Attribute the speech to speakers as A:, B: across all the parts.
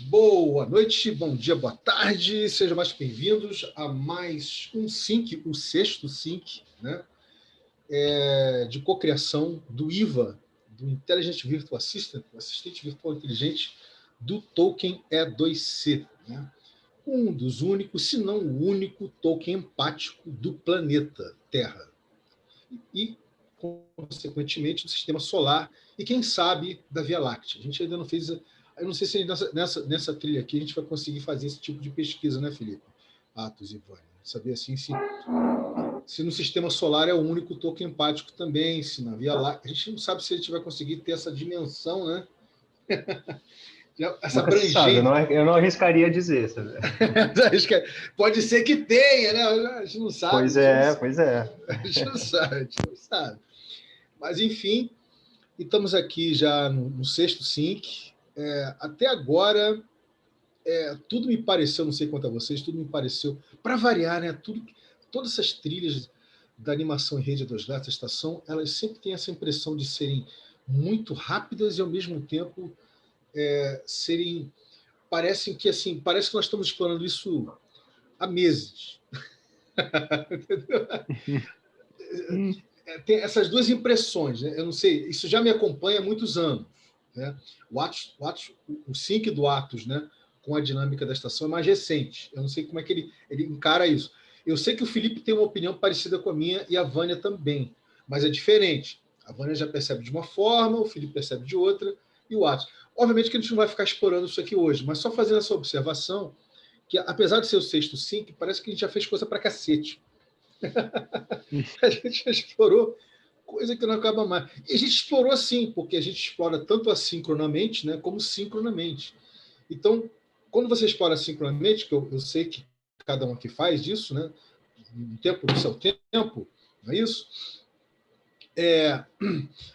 A: Boa noite, bom dia, boa tarde, sejam mais bem-vindos a mais um Sync, o sexto Sync, né? De cocriação do IVA, do Intelligent Virtual Assistant, o assistente virtual inteligente do token E2C, né? Um dos únicos, se não o único, token empático do planeta Terra. E, consequentemente, do sistema solar e, quem sabe, da Via Láctea. A gente ainda não fez... Eu não sei se nessa trilha aqui a gente vai conseguir fazer esse tipo de pesquisa, né, Felipe? Atos e Vânia. Saber assim se no sistema solar é o único token empático também, se na Via Láctea. A gente não sabe se a gente vai conseguir ter essa dimensão, né?
B: Essa abrangência. Eu não arriscaria dizer, sabe?
A: Pode ser que tenha, né? A gente não sabe.
B: Pois é.
A: A gente não sabe. Mas, enfim, estamos aqui já no sexto Sync. Até agora, tudo me pareceu, não sei quanto a vocês, tudo me pareceu, para variar, né? Todas essas trilhas da animação em rede dos gatos da estação, elas sempre têm essa impressão de serem muito rápidas e, ao mesmo tempo, parece que nós estamos explorando isso há meses. Tem essas duas impressões, né? Eu não sei, isso já me acompanha há muitos anos, né? O sync do Atos, né, com a dinâmica da estação é mais recente. Eu não sei como é que ele encara isso. Eu sei que o Felipe tem uma opinião parecida com a minha e a Vânia também, mas é diferente. A Vânia já percebe de uma forma, o Felipe percebe de outra, e o Atos. Obviamente que a gente não vai ficar explorando isso aqui hoje, mas só fazendo essa observação, que apesar de ser o sexto sync, parece que a gente já fez coisa pra cacete. A gente já explorou coisa que não acaba mais. E a gente explorou assim, porque a gente explora tanto assincronamente, né, como sincronamente. Então, quando você explora assincronamente, que eu sei que cada um aqui faz isso, né, no tempo do seu tempo, não é isso?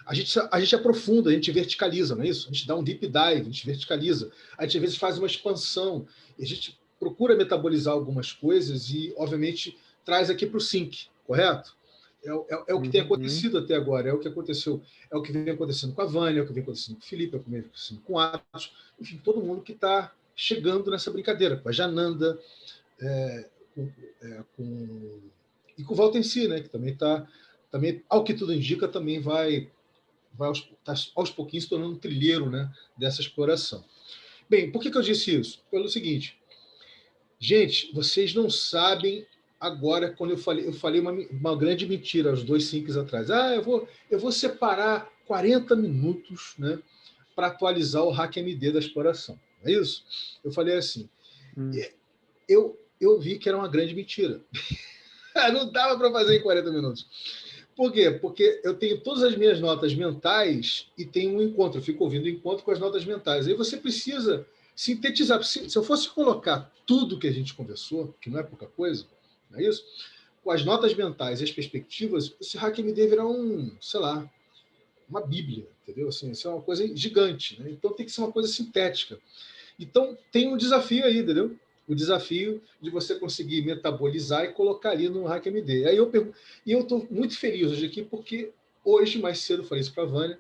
A: A gente aprofunda, a gente verticaliza, não é isso? A gente dá um deep dive, a gente verticaliza. A gente, às vezes, faz uma expansão. E a gente procura metabolizar algumas coisas e, obviamente, traz aqui para o sync, correto? É o que tem acontecido até agora, é o que aconteceu, é o que vem acontecendo com a Vânia, é o que vem acontecendo com o Felipe, é o que vem acontecendo com o Atos, enfim, todo mundo que está chegando nessa brincadeira, com a Jananda, e com o Valtensi, né, que também está, ao que tudo indica, também vai aos pouquinhos se tornando um trilheiro, né, dessa exploração. Bem, por que eu disse isso? Pelo seguinte, gente, vocês não sabem agora, quando eu falei uma grande mentira aos 2 syncs atrás. Eu vou separar 40 minutos, né, para atualizar o HackMD da exploração. É isso? Eu falei assim. Eu vi que era uma grande mentira. Não dava para fazer em 40 minutos. Por quê? Porque eu tenho todas as minhas notas mentais e tenho um encontro. Eu fico ouvindo o encontro com as notas mentais. Aí você precisa sintetizar. Se eu fosse colocar tudo que a gente conversou, que não é pouca coisa, não é isso? Com as notas mentais e as perspectivas, esse HackMD virar uma bíblia, entendeu? Assim, isso é uma coisa gigante, né? Então tem que ser uma coisa sintética. Então tem um desafio aí, entendeu? O desafio de você conseguir metabolizar e colocar ali no HackMD. Aí eu estou muito feliz hoje aqui, porque hoje, mais cedo, eu falei isso para a Vânia,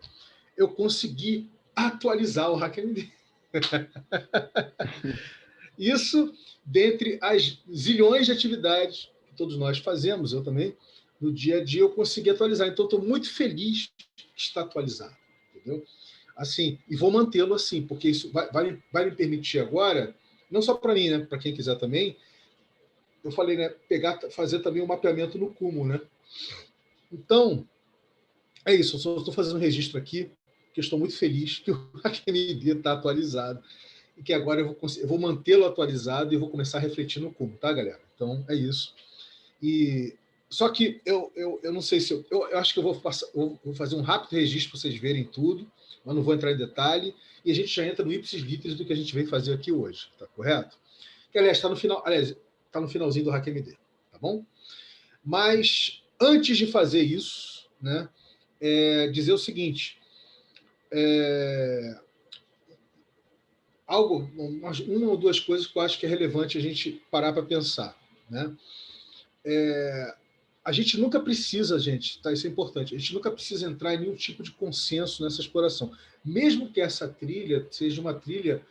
A: eu consegui atualizar o HackMD. Isso, dentre as zilhões de atividades que todos nós fazemos, eu também, no dia a dia eu consegui atualizar. Então, estou muito feliz que está atualizado, entendeu? Assim, e vou mantê-lo assim, porque isso vai me permitir agora, não só para mim, né, para quem quiser também, eu falei, né, fazer também um mapeamento no Kumo, né? Então, é isso, eu só estou fazendo um registro aqui, que eu estou muito feliz que o HackMD está atualizado, e que agora eu vou mantê-lo atualizado e vou começar a refletir no Kumo, tá, galera? Então, é isso. Só que eu não sei se... Eu acho que eu vou fazer um rápido registro para vocês verem tudo, mas não vou entrar em detalhe, e a gente já entra no ipsis literis do que a gente vem fazer aqui hoje, tá correto? Que, aliás, está no finalzinho do HackMD, tá bom? Mas, antes de fazer isso, né, dizer o seguinte, uma ou duas coisas que eu acho que é relevante a gente parar para pensar, né? A gente nunca precisa, tá? Isso é importante, a gente nunca precisa entrar em nenhum tipo de consenso nessa exploração. Mesmo que essa trilha seja uma trilha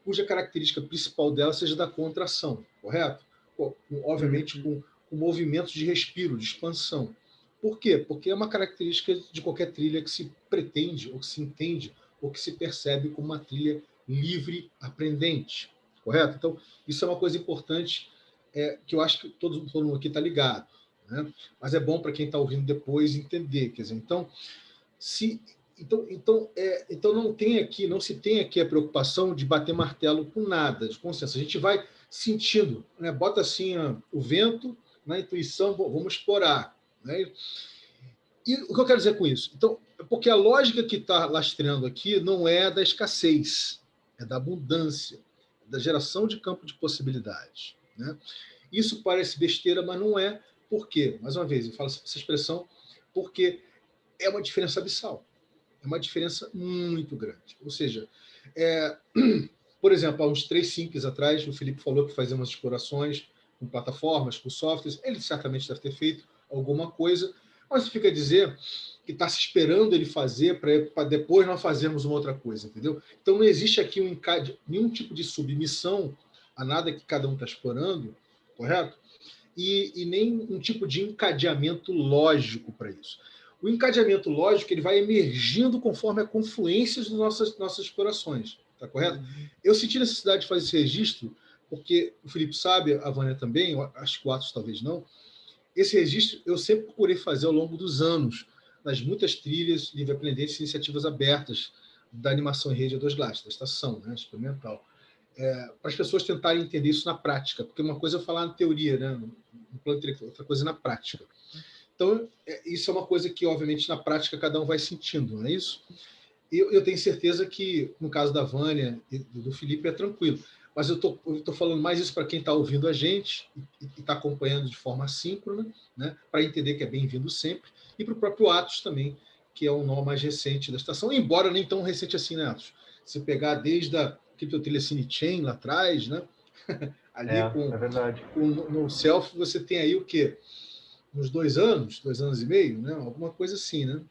A: cuja característica principal dela seja da contração, correto? Obviamente, com movimentos de respiro, de expansão. Por quê? Porque é uma característica de qualquer trilha que se pretende, ou que se entende, ou que se percebe como uma trilha livre aprendente, correto? Então, isso é uma coisa importante, que eu acho que todo mundo aqui está ligado, né? Mas é bom para quem está ouvindo depois entender. Quer dizer, então, não se tem aqui a preocupação de bater martelo com nada, de consenso. A gente vai sentindo, né? Bota assim o vento na intuição, vamos explorar, né? E o que eu quero dizer com isso? Então, porque a lógica que está lastreando aqui não é da escassez, é da abundância, da geração de campo de possibilidades, né? Isso parece besteira, mas não é. Por quê? Mais uma vez, eu falo essa expressão porque é uma diferença abissal. É uma diferença muito grande. Ou seja, por exemplo, há uns 3 simples atrás, o Felipe falou que fazia umas explorações com plataformas, com softwares. Ele certamente deve ter feito alguma coisa, mas fica a dizer que está se esperando ele fazer para depois nós fazermos uma outra coisa, entendeu? Então não existe aqui nenhum tipo de submissão a nada que cada um está explorando, correto? E nem um tipo de encadeamento lógico para isso. O encadeamento lógico ele vai emergindo conforme a confluência das nossas explorações, tá correto? Eu senti necessidade de fazer esse registro, porque o Felipe sabe, a Vânia também, acho que o Atos talvez não. Esse registro eu sempre procurei fazer ao longo dos anos, nas muitas trilhas, livre aprendentes e iniciativas abertas da animação em rede A2 Glass, da estação, né, experimental. Para as pessoas tentarem entender isso na prática, porque uma coisa é falar na teoria, né, no plano intelectual, outra coisa é na prática. Então, isso é uma coisa que, obviamente, na prática cada um vai sentindo, não é isso? Eu tenho certeza que, no caso da Vânia e do Felipe, é tranquilo. Mas eu estou falando mais isso para quem está ouvindo a gente e está acompanhando de forma assíncrona, né, para entender que é bem-vindo sempre, e para o próprio Atos também, que é o nó mais recente da estação, embora nem tão recente assim, né, Atos? Se pegar desde a Criptotrilha Cine Chain lá atrás, né? Ali
B: É verdade.
A: no Self, você tem aí o quê? Uns 2 anos e meio, né? Alguma coisa assim, né?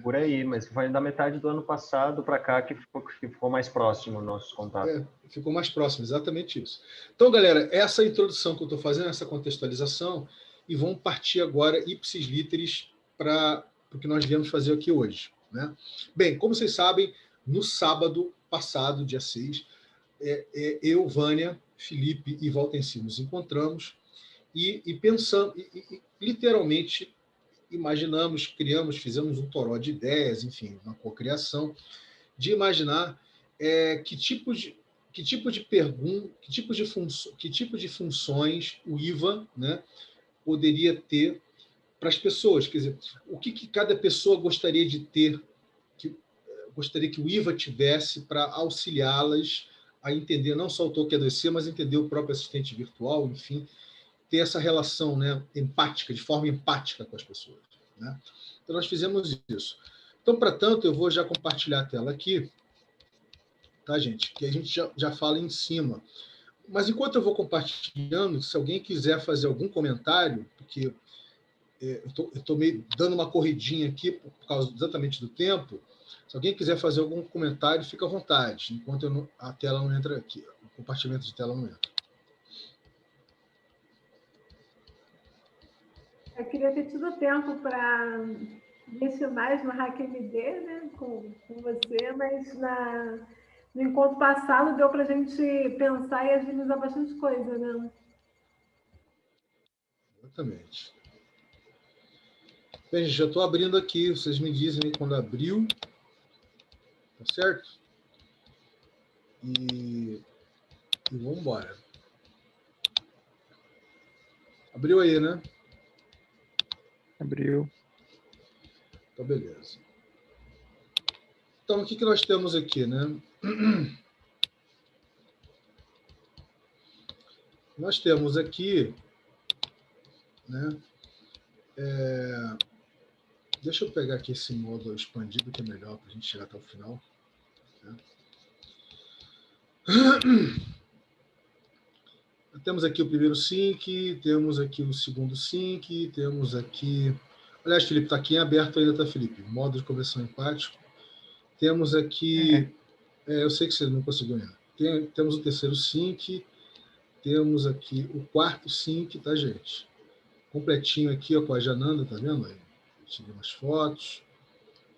B: Por aí, mas foi da metade do ano passado para cá que ficou mais próximo nossos contatos.
A: Ficou mais próximo, exatamente isso. Então, galera, essa introdução que eu estou fazendo, essa contextualização, e vamos partir agora, ipsis literis, para o que nós viemos fazer aqui hoje, né? Bem, como vocês sabem, no sábado passado, dia 6, eu, Vânia, Felipe e Valtenci nos encontramos e pensamos, literalmente, imaginamos, criamos, fizemos um toró de ideias, enfim, uma cocriação, de imaginar que tipo de funções o IVA, né, poderia ter para as pessoas. Quer dizer, o que cada pessoa gostaria de ter, gostaria que o IVA tivesse para auxiliá-las a entender não só o toque adoecer, mas entender o próprio assistente virtual, enfim, ter essa relação, né, empática, de forma empática com as pessoas, né? Então, nós fizemos isso. Então, para tanto, eu vou já compartilhar a tela aqui, tá, gente? Que a gente já fala em cima. Mas, enquanto eu vou compartilhando, se alguém quiser fazer algum comentário, porque eu estou meio dando uma corridinha aqui por causa exatamente do tempo, se alguém quiser fazer algum comentário, fica à vontade, enquanto a tela não entra aqui, o compartilhamento de tela não entra.
C: Eu queria ter tido tempo para mexer mais no HackMD, né, com você, mas no encontro passado deu para a gente pensar e agilizar bastante coisa, né?
A: Exatamente. Bem, já estou abrindo aqui, vocês me dizem quando abriu, tá certo? E vamos embora. Abriu aí, né?
D: Abriu.
A: Então, beleza. Então, o que nós temos aqui, né? Nós temos aqui, né? Deixa eu pegar aqui esse modo expandido, que é melhor para a gente chegar até o final. Né? Temos aqui o primeiro sync, temos aqui o segundo sync, temos aqui... Aliás, Felipe, está aqui em aberto ainda, tá, Felipe? Modo de conversão empático. Temos aqui... eu sei que você não conseguiu ainda. temos o terceiro sync, temos aqui o quarto sync, tá, gente? Completinho aqui, ó, com a Jananda, tá vendo? Aí, tirei umas fotos,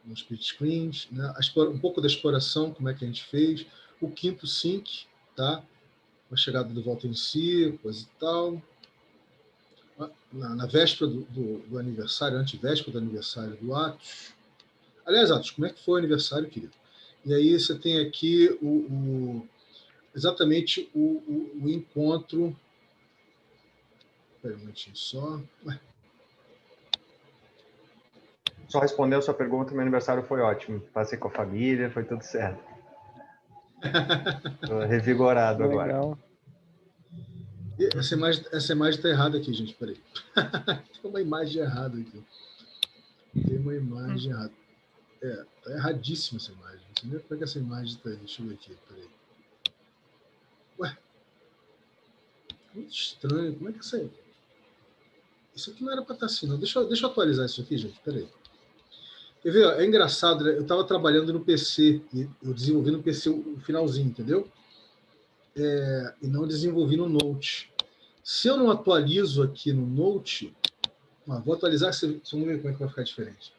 A: uns split screens, né? Um pouco da exploração, como é que a gente fez. O quinto sync, tá? A chegada do Volta em Si, coisa e tal. Na véspera do aniversário, antevéspera do aniversário do Atos. Aliás, Atos, como é que foi o aniversário, querido? E aí você tem aqui exatamente o encontro. Espera um momentinho só.
B: Só respondeu a sua pergunta, meu aniversário foi ótimo. Passei com a família, foi tudo certo. Tô revigorado agora.
D: Legal.
A: Essa imagem está errada aqui, gente. Peraí. Tem uma imagem errada aqui. Tem uma imagem errada. Está erradíssima essa imagem. Não sei nem como é que essa imagem está aí. Deixa eu ver aqui. Peraí. Ué. Muito estranho. Como é que essa... Isso aqui não era para estar assim, não. Deixa eu atualizar isso aqui, gente. Peraí. Quer ver? É engraçado, né? Eu estava trabalhando no PC. E eu desenvolvi no PC o finalzinho, entendeu? E não desenvolvi no Note. Se eu não atualizo aqui no Note, vou atualizar, vocês vão ver como é que vai ficar diferente.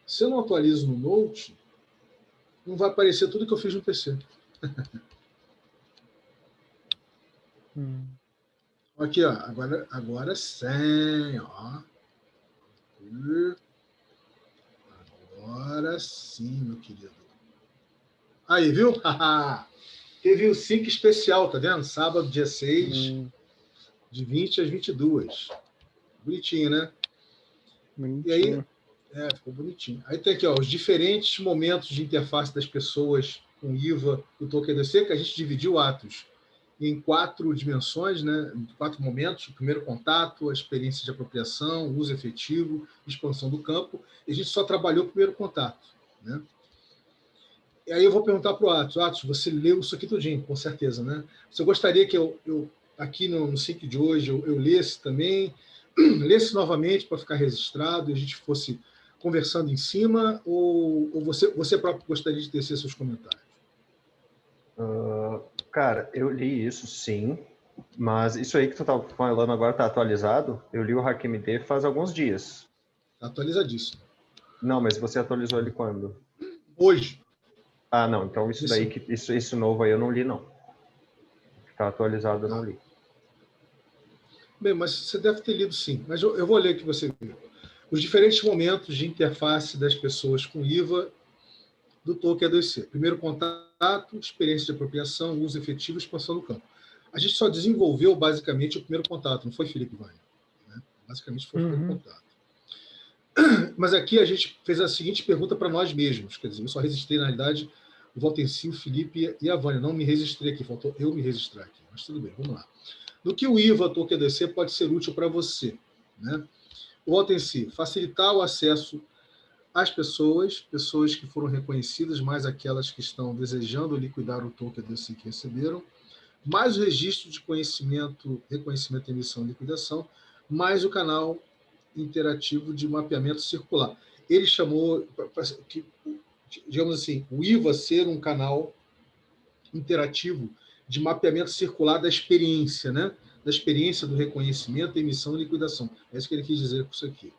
A: Se eu não atualizo no Note, não vai aparecer tudo que eu fiz no PC. Aqui, ó, agora sim, ó. Agora sim, meu querido. Aí, viu? Teve o sync especial, tá vendo? Sábado, dia 6, de 20 às 22. Bonitinho, né?
D: Bonitinho.
A: E aí, ficou bonitinho. Aí tem aqui, ó, os diferentes momentos de interface das pessoas com IVA do Tolkien DC, que a gente dividiu Atos em 4 dimensões, né? 4 momentos: o primeiro contato, a experiência de apropriação, uso efetivo, expansão do campo. E a gente só trabalhou o primeiro contato, né? E aí eu vou perguntar para o Atos, você leu isso aqui tudinho, com certeza, né? Você gostaria que eu aqui no sync de hoje, eu lesse também, lesse novamente para ficar registrado e a gente fosse conversando em cima, ou você próprio gostaria de tecer seus comentários?
B: Cara, eu li isso sim, mas isso aí que tu tá falando agora tá atualizado? Eu li o HackMD faz alguns dias.
A: Tá atualizadíssimo.
B: Não, mas você atualizou ele quando?
A: Hoje.
B: Ah, não, então isso daí, isso novo aí eu não li, não. Tá atualizado, eu não li.
A: Bem, mas você deve ter lido sim, mas eu vou ler o que você viu. Os diferentes momentos de interface das pessoas com IVA do Tolkien A2C. Primeiro contato, experiência de apropriação, uso efetivo e expansão do campo. A gente só desenvolveu basicamente o primeiro contato, não foi, Felipe Vane? Né? Basicamente foi o primeiro contato. Mas aqui a gente fez a seguinte pergunta para nós mesmos, quer dizer, eu só registrei, na realidade, o Volta em Si, o Felipe e a Vânia. Não me registrei aqui, faltou eu me registrar aqui, mas tudo bem, vamos lá. No que o IVA Tolkien DC pode ser útil para você, né? O Volta em Si, facilitar o acesso às pessoas que foram reconhecidas, mais aquelas que estão desejando liquidar o Tolkien DC que receberam, mais o registro de conhecimento, reconhecimento, emissão e liquidação, mais o canal interativo de mapeamento circular. Ele chamou, digamos assim, o IVA ser um canal interativo de mapeamento circular da experiência, né? Da experiência do reconhecimento, emissão e liquidação. É isso que ele quis dizer com isso aqui,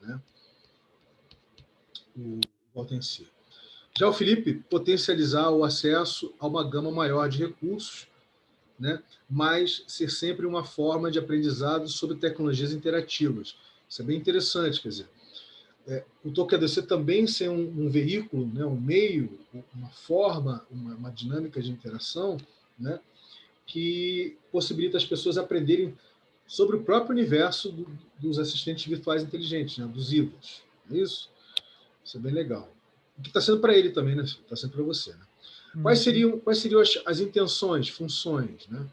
A: né? O Volta em Si. Já o Felipe, potencializar o acesso a uma gama maior de recursos, né? Mas ser sempre uma forma de aprendizado sobre tecnologias interativas. Isso é bem interessante, quer dizer, o Tolkien DC também ser um veículo, né, um meio, uma forma, uma dinâmica de interação, né, que possibilita as pessoas aprenderem sobre o próprio universo dos assistentes virtuais inteligentes, né, dos IVAs. É isso? Isso é bem legal. O que está sendo para ele também, né? Está sendo para você, né? Quais seriam as intenções, funções, né?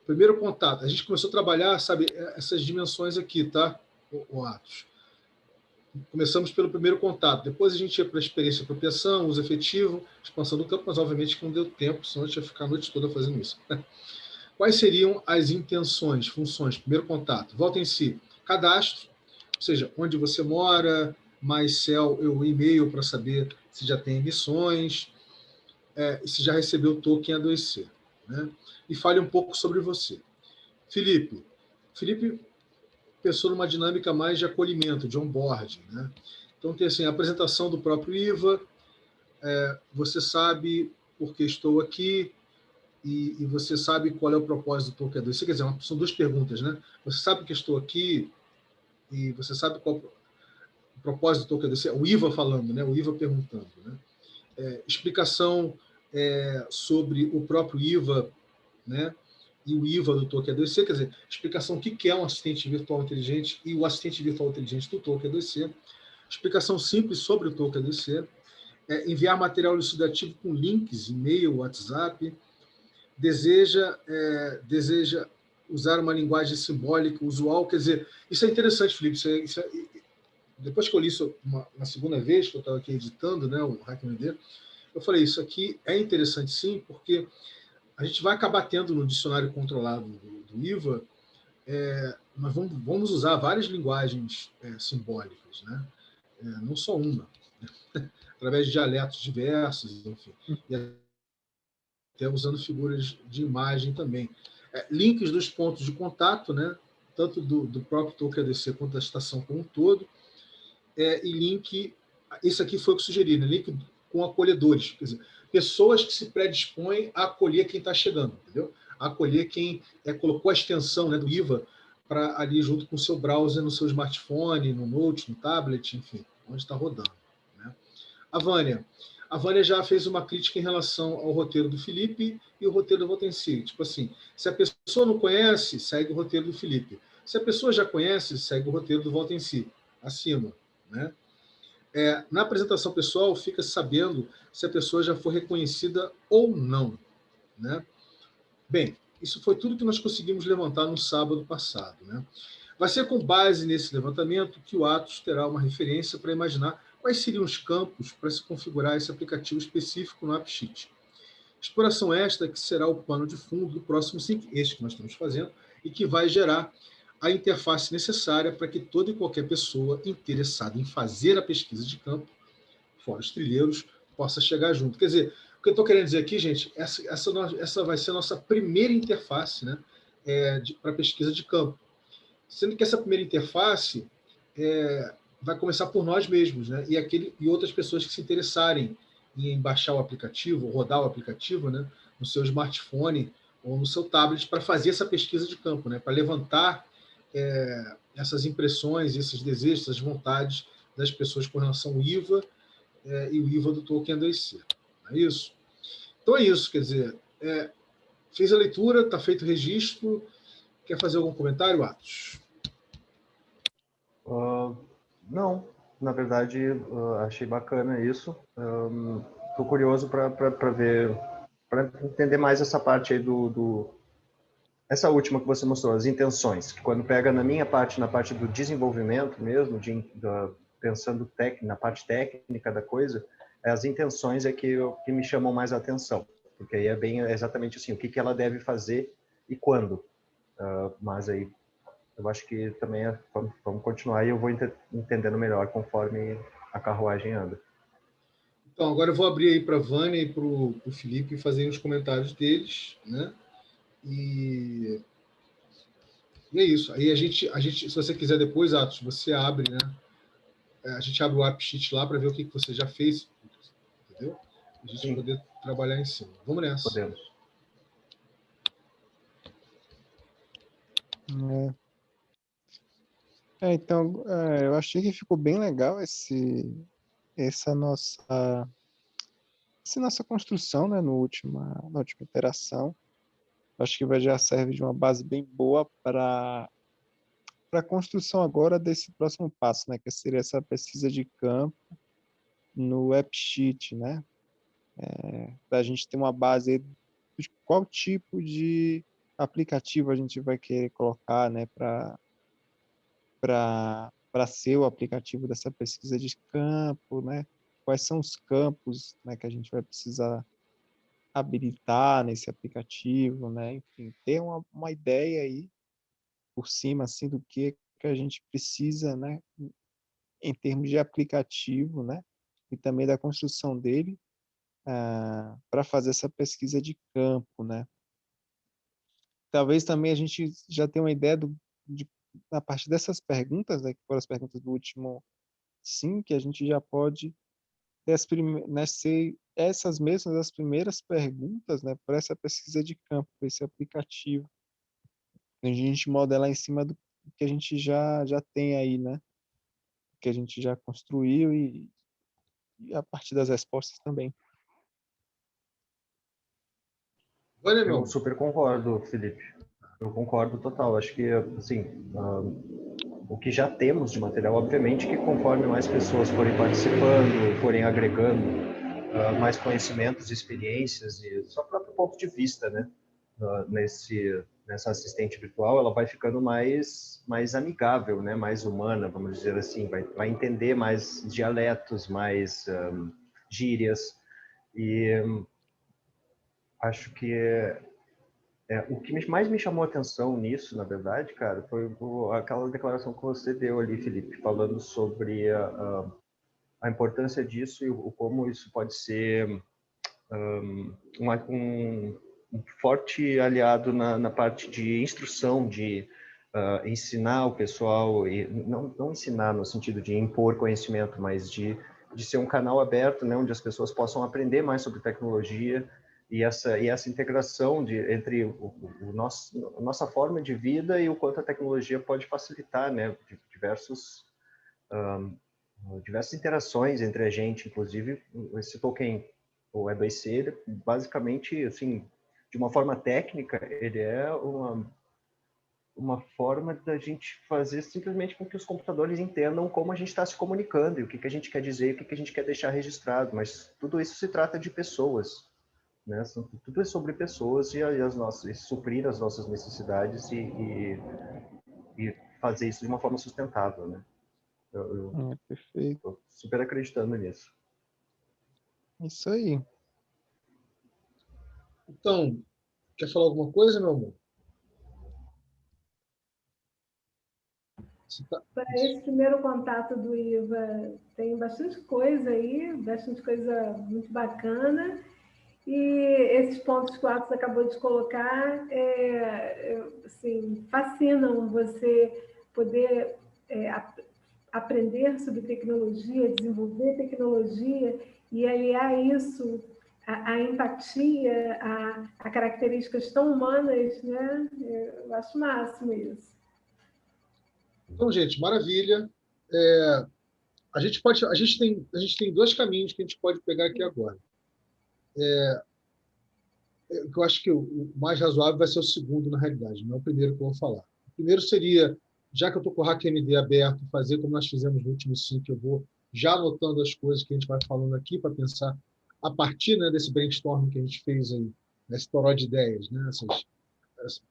A: Primeiro contato. A gente começou a trabalhar, sabe, essas dimensões aqui, tá? O Atos. Começamos pelo primeiro contato, depois a gente ia para a experiência de apropriação, uso efetivo, expansão do campo, mas obviamente não deu tempo, senão a gente ia ficar a noite toda fazendo isso. Quais seriam as intenções, funções? Primeiro contato, Volta em Si, cadastro, ou seja, onde você mora, mais o e-mail para saber se já tem emissões, e se já recebeu o token A2C. né? E fale um pouco sobre você. Felipe pensou numa dinâmica mais de acolhimento, de onboarding, né? Então tem assim, a apresentação do próprio IVA, você sabe por que estou aqui e você sabe qual é o propósito do Token A2C. Quer dizer, são duas perguntas, né? Você sabe que estou aqui e você sabe qual o propósito do Token A2C? O IVA falando, né? O IVA perguntando, né? Explicação sobre o próprio IVA, né? E o IVA do Token A2C, quer dizer, explicação do que é um assistente virtual inteligente e o assistente virtual inteligente do Token A2C, explicação simples sobre o Token A2C, enviar material elucidativo com links, e-mail, WhatsApp, deseja usar uma linguagem simbólica usual, quer dizer, isso é interessante, Felipe, depois que eu li isso na segunda vez, que eu estava aqui editando, né, o HackMD, eu falei, isso aqui é interessante sim, porque a gente vai acabar tendo no dicionário controlado do IVA, nós vamos usar várias linguagens simbólicas, né? Não só uma, né? Através de dialetos diversos, enfim, e até usando figuras de imagem também. Links dos pontos de contato, né? Tanto do próprio Token A2C quanto da estação como um todo, e link, isso aqui foi o que sugeri, né? Link com acolhedores, quer dizer, pessoas que se predispõem a acolher quem está chegando, entendeu? A acolher quem colocou a extensão, né, do IVA para ali junto com o seu browser no seu smartphone, no note, no tablet, enfim, onde está rodando, né? A Vânia já fez uma crítica em relação ao roteiro do Felipe e o roteiro do Votensi. Tipo assim, se a pessoa não conhece, segue o roteiro do Felipe. Se a pessoa já conhece, segue o roteiro do Votensi, acima, né? Na apresentação pessoal, fica sabendo se a pessoa já foi reconhecida ou não, né? Bem, isso foi tudo que nós conseguimos levantar no sábado passado, né? Vai ser com base nesse levantamento que o Atos terá uma referência para imaginar quais seriam os campos para se configurar esse aplicativo específico no AppSheet. Exploração esta que será o pano de fundo do próximo Sync, este que nós estamos fazendo, e que vai gerar a interface necessária para que toda e qualquer pessoa interessada em fazer a pesquisa de campo, fora os trilheiros, possa chegar junto. Quer dizer, o que eu estou querendo dizer aqui, gente, essa vai ser a nossa primeira interface, né, para pesquisa de campo. Sendo que essa primeira interface vai começar por nós mesmos, né, e outras pessoas que se interessarem em baixar o aplicativo, rodar o aplicativo, né, no seu smartphone ou no seu tablet para fazer essa pesquisa de campo, né, para levantar essas impressões, esses desejos, essas vontades das pessoas com relação ao IVA e o IVA do Token A2C. Não é isso? Então é isso, quer dizer, fez a leitura, está feito o registro. Quer fazer algum comentário, Atos?
B: Não, na verdade, achei bacana isso. Estou curioso para ver, para entender mais essa parte aí essa última que você mostrou, as intenções, que quando pega na minha parte, na parte do desenvolvimento mesmo, pensando na parte técnica da coisa, as intenções que me chamam mais a atenção, porque aí é exatamente assim, o que ela deve fazer e quando. Mas aí eu acho que também vamos continuar e eu vou entendendo melhor conforme a carruagem anda.
A: Então, agora eu vou abrir aí para a Vânia e para o Felipe fazerem os comentários deles, né? E é isso. Aí a gente, se você quiser depois, Atos, você abre, né? A gente abre o AppSheet lá para ver o que você já fez, entendeu? A gente poder trabalhar em cima. Vamos nessa.
B: Podemos.
D: Então, eu achei que ficou bem legal essa nossa construção, né, na última interação. Acho que já serve de uma base bem boa para a construção agora desse próximo passo, né, que seria essa pesquisa de campo no AppSheet, né, para a gente ter uma base aí de qual tipo de aplicativo a gente vai querer colocar, né, para ser o aplicativo dessa pesquisa de campo, né, quais são os campos, né, que a gente vai precisar habilitar nesse aplicativo, né, enfim, ter uma ideia aí por cima, assim, do que a gente precisa, né, em termos de aplicativo, né, e também da construção dele, para fazer essa pesquisa de campo, né. talvez também a gente já tenha uma ideia a partir dessas perguntas, né, que foram as perguntas do último sim, que a gente já pode ter ser essas mesmas as primeiras perguntas, né, para essa pesquisa de campo, para esse aplicativo. A gente modelar em cima do que a gente já tem aí, né, que a gente já construiu e a partir das respostas também.
A: Olha,
B: Eu
A: meu.
B: super concordo, Felipe. Eu concordo total. Acho que, assim, o que já temos de material, obviamente, que conforme mais pessoas forem participando, forem agregando mais conhecimentos, experiências e seu próprio ponto de vista, né, nessa assistente virtual, ela vai ficando mais amigável, né, mais humana, vamos dizer assim, vai entender mais dialetos, mais gírias e acho que o que mais me chamou a atenção nisso, na verdade, cara, foi aquela declaração que você deu ali, Felipe, falando sobre a importância disso e como isso pode ser um forte aliado na parte de instrução, de ensinar o pessoal, e não ensinar no sentido de impor conhecimento, mas de ser um canal aberto, né, onde as pessoas possam aprender mais sobre tecnologia e essa integração entre a nossa forma de vida e o quanto a tecnologia pode facilitar, né, diversas interações entre a gente, inclusive esse token, o E2C, ele, basicamente, assim, de uma forma técnica, ele é uma forma da gente fazer simplesmente com que os computadores entendam como a gente está se comunicando e o que a gente quer dizer e o que a gente quer deixar registrado, mas tudo isso se trata de pessoas, né? Tudo é sobre pessoas e suprir as nossas necessidades e fazer isso de uma forma sustentável, né? Eu
D: Perfeito.
B: tô super acreditando nisso.
D: Isso aí.
A: Então, quer falar alguma coisa, meu amor?
C: Para esse primeiro contato do IVA, tem bastante coisa aí, bastante coisa muito bacana. E esses pontos que o Atos acabou de colocar assim, fascinam você poder aprender sobre tecnologia, desenvolver tecnologia e aliar isso à empatia, a características tão humanas, né? Eu acho máximo isso.
A: Então, gente, maravilha. A gente tem dois caminhos que a gente pode pegar aqui agora. Eu acho que o mais razoável vai ser o segundo, na realidade, não é o primeiro que eu vou falar. O primeiro seria, já que eu estou com o HackMD aberto, fazer como nós fizemos no último 5, eu vou já anotando as coisas que a gente vai falando aqui para pensar a partir, né, desse brainstorming que a gente fez aí, nesse toró de ideias, né,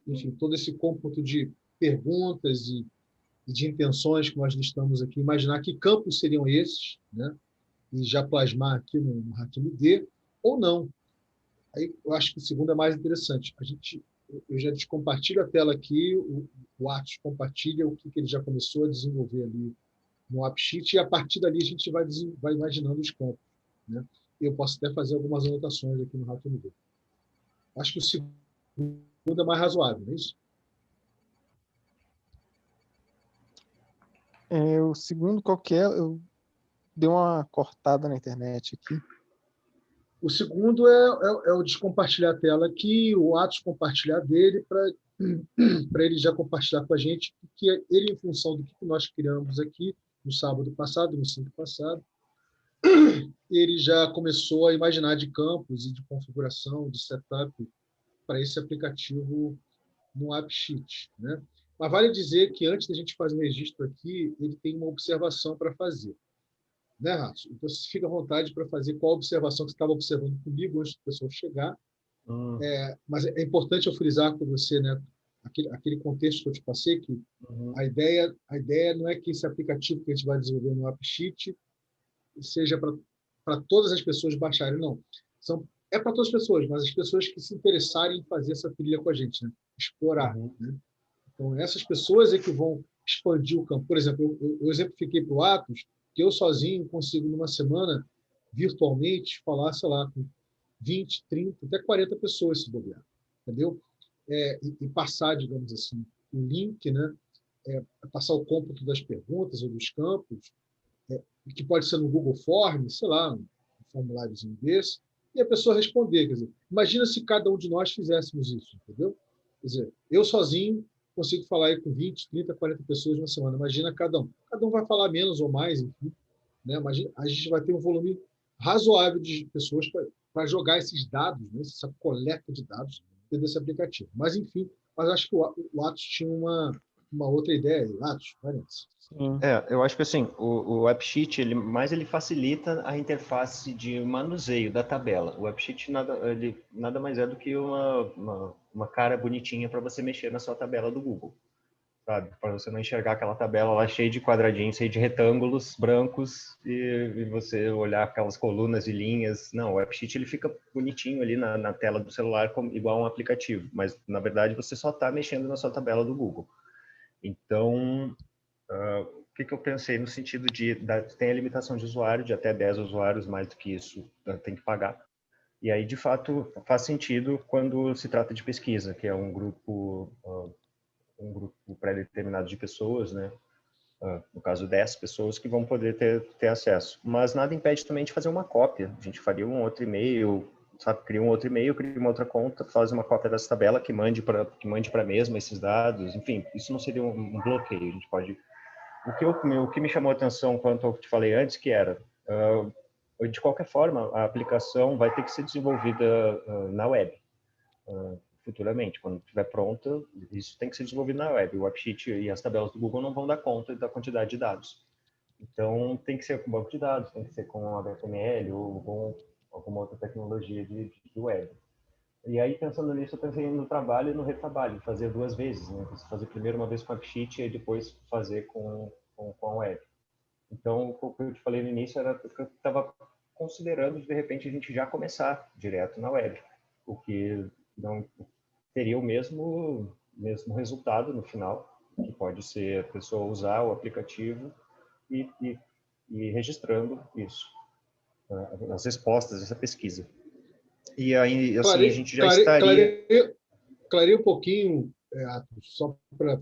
A: enfim, todo esse cômputo de perguntas e de intenções que nós listamos aqui, imaginar que campos seriam esses, né, e já plasmar aqui no HackMD, ou não. Aí eu acho que o segundo é mais interessante. Eu já descompartilho a tela aqui, o Atos compartilha o que ele já começou a desenvolver ali no AppSheet, e a partir dali a gente vai imaginando os campos, né? Eu posso até fazer algumas anotações aqui no HackMD. Acho que o segundo é mais razoável, não é isso?
D: O segundo, qual que é? Eu dei uma cortada na internet aqui.
A: O segundo é o descompartilhar a tela aqui, o Atos compartilhar dele, para ele já compartilhar com a gente, que ele, em função do que nós criamos aqui no sábado passado, no 5 passado, ele já começou a imaginar de campos e de configuração, de setup para esse aplicativo no AppSheet, né? Mas vale dizer que antes da gente fazer o registro aqui, ele tem uma observação para fazer, né, Raço? Então, você fica à vontade para fazer qual observação que você estava observando comigo antes do pessoal chegar. Mas é importante eu frisar com você, né, aquele contexto que eu te passei, que a ideia não é que esse aplicativo que a gente vai desenvolver no AppSheet seja para todas as pessoas baixarem, não. É para todas as pessoas, mas as pessoas que se interessarem em fazer essa trilha com a gente, né? Explorar. Né? Então, essas pessoas é que vão expandir o campo. Por exemplo, eu exemplifiquei para o Atos que eu sozinho consigo, numa semana, virtualmente, falar, sei lá, com 20, 30, até 40 pessoas se bobear. Entendeu? e passar, digamos assim, o link, né? Passar o cômputo das perguntas ou dos campos, que pode ser no Google Forms, sei lá, um formuláriozinho desse, e a pessoa responder. Quer dizer, imagina se cada um de nós fizéssemos isso, entendeu? Quer dizer, eu sozinho consigo falar aí com 20, 30, 40 pessoas na semana. Imagina cada um. Cada um vai falar menos ou mais, enfim. Né? Imagina, a gente vai ter um volume razoável de pessoas para jogar esses dados, né? Essa coleta de dados dentro desse aplicativo. Mas, enfim, mas acho que o Atos tinha uma outra ideia. Atos, parece.
B: Eu acho que assim, o AppSheet, ele facilita a interface de manuseio da tabela. O AppSheet nada mais é do que uma cara bonitinha para você mexer na sua tabela do Google, sabe? Para você não enxergar aquela tabela lá cheia de quadradinhos, cheia de retângulos brancos e você olhar aquelas colunas e linhas. Não, o AppSheet ele fica bonitinho ali na tela do celular, igual um aplicativo, mas na verdade você só está mexendo na sua tabela do Google. Então, o que eu pensei no sentido tem a limitação de usuário, de até 10 usuários, mais do que isso tem que pagar. E aí, de fato, faz sentido quando se trata de pesquisa, que é um grupo pré-determinado de pessoas, né? No caso, 10 pessoas que vão poder ter acesso. Mas nada impede também de fazer uma cópia. A gente faria um outro e-mail, sabe? Cria um outro e-mail, cria uma outra conta, faz uma cópia dessa tabela que mande para a mesma esses dados. Enfim, isso não seria um bloqueio. A gente pode... O que me chamou a atenção quanto ao que te falei antes, que era, de qualquer forma, a aplicação vai ter que ser desenvolvida na web. Futuramente, quando estiver pronta, isso tem que ser desenvolvido na web. O AppSheet e as tabelas do Google não vão dar conta da quantidade de dados. Então, tem que ser com banco de dados, tem que ser com HTML ou com alguma outra tecnologia de web. E aí, pensando nisso, eu pensei no trabalho e no retrabalho, fazer 2 vezes, né? Fazer primeiro uma vez com o AppSheet e depois fazer com a web. Então, o que eu te falei no início era que eu estava considerando, de repente, a gente já começar direto na web, o que não teria o mesmo resultado no final, que pode ser a pessoa usar o aplicativo e registrando isso, as respostas dessa pesquisa. E aí, assim, a gente já estaria...
A: Clarei um pouquinho, só para...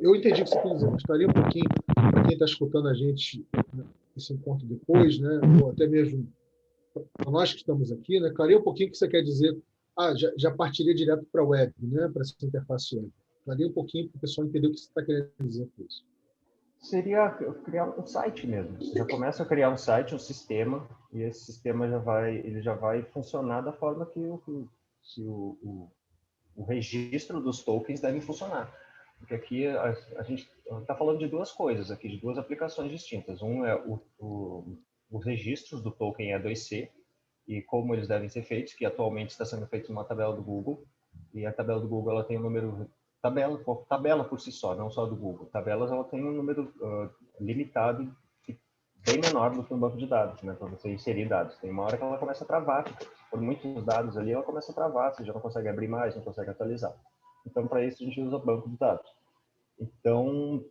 A: Eu entendi o que você quer dizer, mas clarei um pouquinho para quem está escutando a gente esse encontro depois, né? Ou até mesmo para nós que estamos aqui, né? Clarei um pouquinho o que você quer dizer. Já partiria direto para a web, né? Para essa interface web. Clarei um pouquinho para o pessoal entender o que você está querendo dizer com isso.
B: Seria criar um site mesmo. Você já começa a criar um site, um sistema, e esse sistema já vai funcionar da forma que o registro dos tokens deve funcionar. Porque aqui a gente está falando de 2 coisas, aqui, de 2 aplicações distintas. Um é os registros do token E2C e como eles devem ser feitos, que atualmente está sendo feito numa tabela do Google. E a tabela do Google ela tem um número... Tabela por si só, não só do Google. Tabelas ela tem um número limitado, bem menor do que um banco de dados, né, para você inserir dados. Tem uma hora que ela começa a travar, por muitos dados ali, ela começa a travar, você já não consegue abrir mais, não consegue atualizar. Então, para isso, a gente usa banco de dados. Então,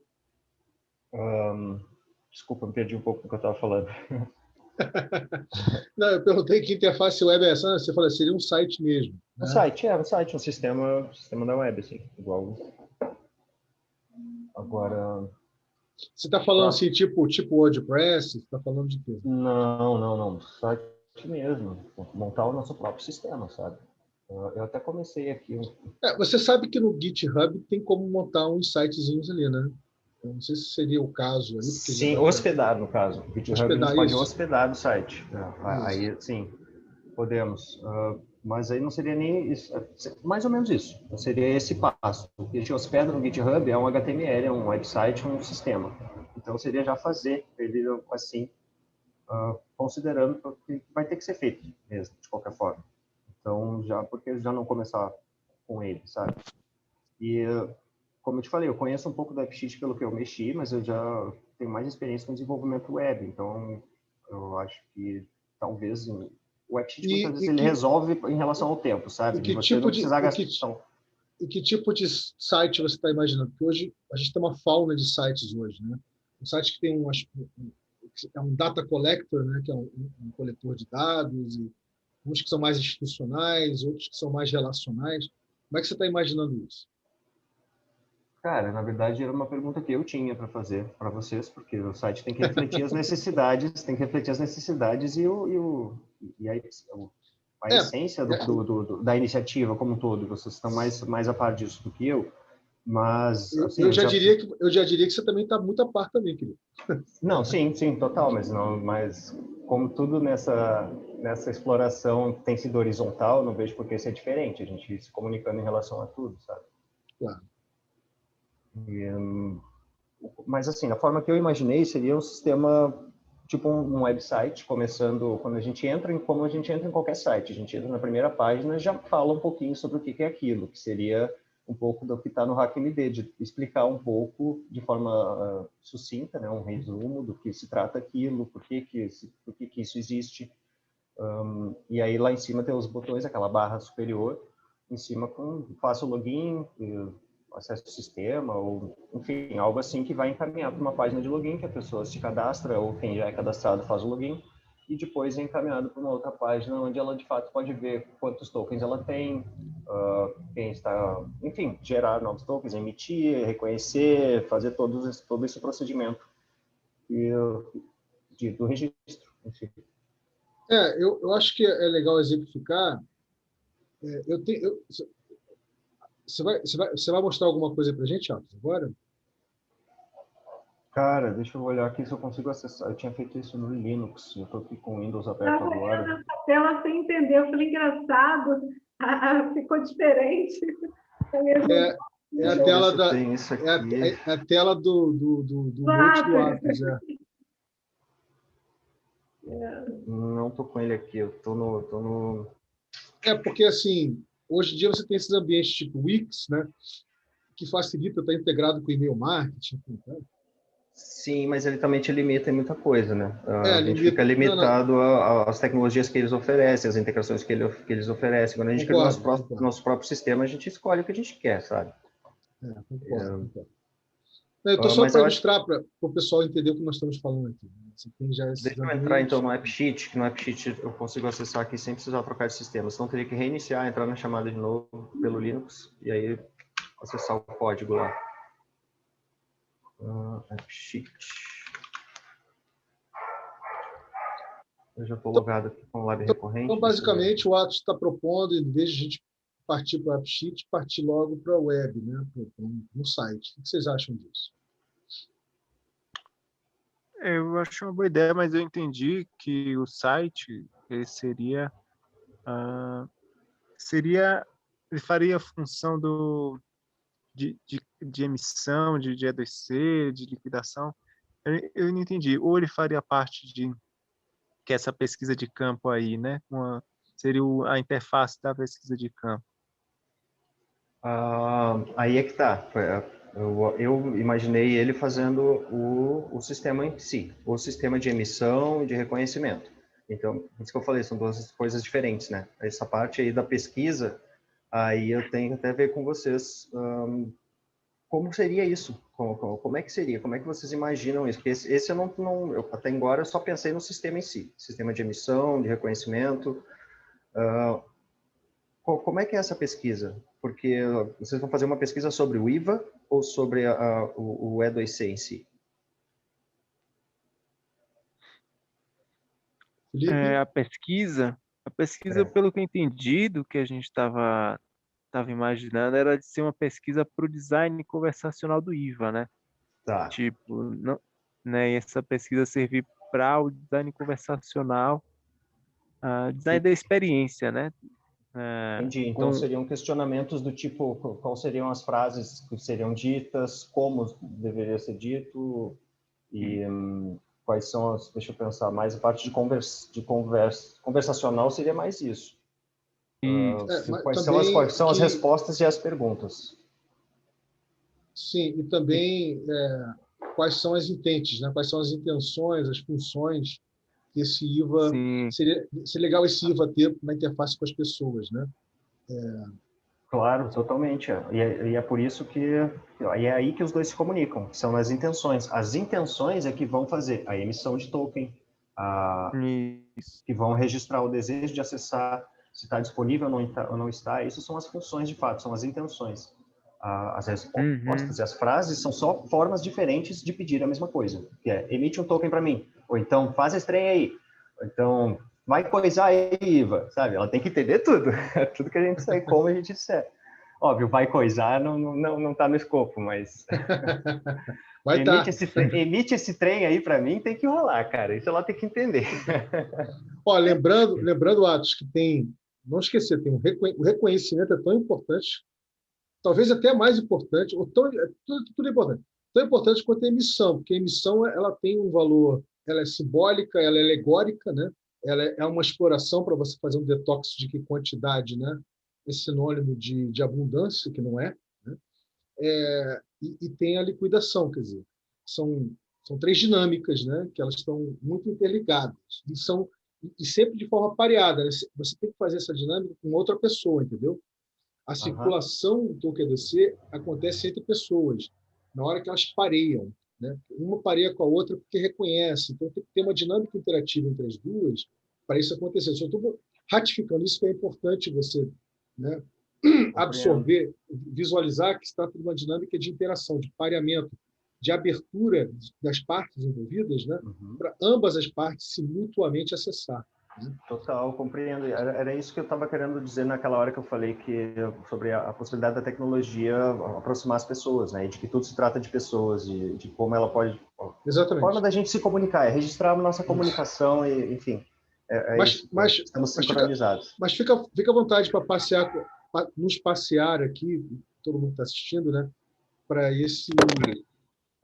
B: desculpa, me perdi um pouco do que eu estava falando.
A: Não, eu perguntei que interface web é essa, você falou, seria um site mesmo. Né?
B: Um site, um sistema da web, assim, igual. Agora...
A: Você está falando assim, tipo WordPress? Você está falando de quê?
B: Não. Site mesmo. Montar o nosso próprio sistema, sabe? Eu até comecei aqui.
A: Você sabe que no GitHub tem como montar uns sitezinhos ali, né? Eu não sei se seria o caso aí.
B: Sim, hospedar, no caso. O GitHub a gente pode hospedar no site. Aí, sim, podemos. Mas aí não seria nem isso. Mais ou menos isso. Seria esse passo. O que a gente hospeda no GitHub é um HTML, é um website, um sistema. Então, seria já fazer ele assim, considerando que vai ter que ser feito mesmo, de qualquer forma. Então, porque já não começar com ele, sabe? E, como eu te falei, eu conheço um pouco do AppSheet pelo que eu mexi, mas eu já tenho mais experiência com desenvolvimento web. Então, eu acho que talvez o AppSheet muitas vezes ele resolve em relação ao tempo, sabe?
A: E que tipo de site você está imaginando? Porque hoje a gente tem uma fauna de sites hoje, né? Um site que tem um data collector, né? Que é um coletor de dados, e uns que são mais institucionais, outros que são mais relacionais. Como é que você está imaginando isso?
B: Cara, na verdade era uma pergunta que eu tinha para fazer para vocês, porque o site tem que refletir as necessidades, a
A: É,
B: essência
A: é,
B: da iniciativa como um todo. Vocês estão mais a par disso do que eu, mas
A: eu
B: assim,
A: já diria que você também está muito a par também, querido.
B: não, sim, total, mas como tudo nessa exploração tem sido horizontal, não vejo por que ser diferente, a gente se comunicando em relação a tudo, sabe?
A: Claro.
B: Mas assim, a forma que eu imaginei seria um sistema tipo um website, começando quando a gente entra como a gente entra em qualquer site, a gente entra na primeira página e já fala um pouquinho sobre o que é aquilo, que seria um pouco do que está no HackMD, de explicar um pouco de forma sucinta, né, um resumo do que se trata aquilo, por que isso existe. E aí lá em cima tem os botões, aquela barra superior, em cima com faça o login, acesso ao sistema, ou enfim, algo assim que vai encaminhar para uma página de login, que a pessoa se cadastra, ou quem já é cadastrado faz o login, e depois é encaminhado para uma outra página onde ela de fato pode ver quantos tokens ela tem, quem está, enfim, gerar novos tokens, emitir, reconhecer, fazer todo esse procedimento do registro. Enfim.
A: Eu acho que é legal exemplificar. Você vai mostrar alguma coisa para a gente, Alves, agora?
B: Cara, deixa eu olhar aqui se eu consigo acessar. Eu tinha feito isso no Linux, eu estou aqui com o Windows aberto agora.
C: Eu essa tela sem entender, eu falei, engraçado, ficou diferente.
A: É a tela da,
B: isso aqui.
A: é a tela do Note do Atos.
B: Não estou com ele aqui, eu estou no...
A: É porque, assim, hoje em dia você tem esses ambientes tipo Wix, né, que facilita estar integrado com o e-mail marketing. Né?
B: Sim, mas ele também te limita em muita coisa, né? A gente
A: limita...
B: fica limitado às tecnologias que eles oferecem, às integrações que eles oferecem. Quando a gente cria nosso próprio sistema, a gente escolhe o que a gente quer, sabe?
A: Concordo. Eu estou só para ilustrar, para o pessoal entender o que nós estamos falando aqui. Você tem já
B: Deixa eu entrar, então, no AppSheet, que no AppSheet eu consigo acessar aqui sem precisar trocar de sistema. Senão, teria que reiniciar, entrar na chamada de novo pelo Linux e aí acessar o código lá. AppSheet. Eu já estou logado aqui com o Lab recorrente.
A: Então, basicamente, o Atos está propondo, em vez de a gente partir para o AppSheet, partir logo para a web, né? No site. O que vocês acham disso?
D: Eu acho uma boa ideia, mas eu entendi que o site ele ele faria a função de emissão, de E2C, de liquidação. Eu não entendi. Ou ele faria parte que essa pesquisa de campo aí, né? Seria a interface da pesquisa de campo.
B: Aí é que tá. Eu imaginei ele fazendo o sistema em si, o sistema de emissão e de reconhecimento. Então, por isso que eu falei, são duas coisas diferentes, né? Essa parte aí da pesquisa, aí eu tenho até a ver com vocês como seria isso, como é que seria, como é que vocês imaginam isso? Porque esse eu até agora eu só pensei no sistema em si, sistema de emissão, de reconhecimento. Como é que é essa pesquisa? Porque vocês vão fazer uma pesquisa sobre o IVA ou sobre o E2C em si?
D: A pesquisa, pelo que eu entendi, do que a gente estava imaginando, era de ser uma pesquisa para o design conversacional do IVA, né?
B: Tá.
D: Tipo, não, né? E essa pesquisa servir para o design conversacional, design da experiência, né?
B: Entendi. Então, seriam questionamentos do tipo, quais seriam as frases que seriam ditas, como deveria ser dito, e quais são as... Deixa eu pensar, mais a parte de conversacional seria mais isso. Quais são as respostas e as perguntas?
A: Sim, e também quais são as intentes, né? Quais são as intenções, as funções que esse IVA... Seria legal esse IVA ter na interface com as pessoas, né?
B: Claro, totalmente. E é por isso que... E é aí que os dois se comunicam, são nas intenções. As intenções é que vão fazer a emissão de token, que vão registrar o desejo de acessar, se está disponível ou não está, isso são as funções de fato, são as intenções. As respostas e as frases são só formas diferentes de pedir a mesma coisa, que é emite um token para mim, ou então faz esse trem aí, ou então vai coisar aí, Iva, sabe? Ela tem que entender tudo, tudo que a gente sabe, como a gente disser. Óbvio, vai coisar não tá no escopo, mas
A: Vai estar.
B: Emite esse trem aí para mim, tem que rolar, cara, isso ela tem que entender.
A: Ó, lembrando, Atos, que tem, não esquecer, tem o reconhecimento é tão importante, talvez até mais importante, ou tudo é importante, tão importante quanto a emissão, porque a emissão ela tem um valor, ela é simbólica, ela é alegórica, né? Ela é uma exploração para você fazer um detox de que quantidade, né? É sinônimo de abundância, que não é, né? E tem a liquidação, quer dizer, são três dinâmicas, né? Que elas estão muito interligadas e sempre de forma pareada, né? Você tem que fazer essa dinâmica com outra pessoa, entendeu? A circulação do token ADC acontece entre pessoas, na hora que elas pareiam, né? Uma pareia com a outra porque reconhece. Então, tem que ter uma dinâmica interativa entre as duas para isso acontecer. Só estou ratificando isso, que é importante você, né, absorver, visualizar que se trata de uma dinâmica de interação, de pareamento, de abertura das partes envolvidas, né, para ambas as partes se mutuamente acessar.
B: Total, compreendo. Era isso que eu estava querendo dizer naquela hora que eu falei sobre a possibilidade da tecnologia aproximar as pessoas, né? E de que tudo se trata de pessoas, de como ela pode...
A: Exatamente.
B: A forma da gente se comunicar, é registrar a nossa comunicação e, enfim, estamos sincronizados.
A: Mas fica à vontade para nos passear aqui, todo mundo está assistindo, né? Para esse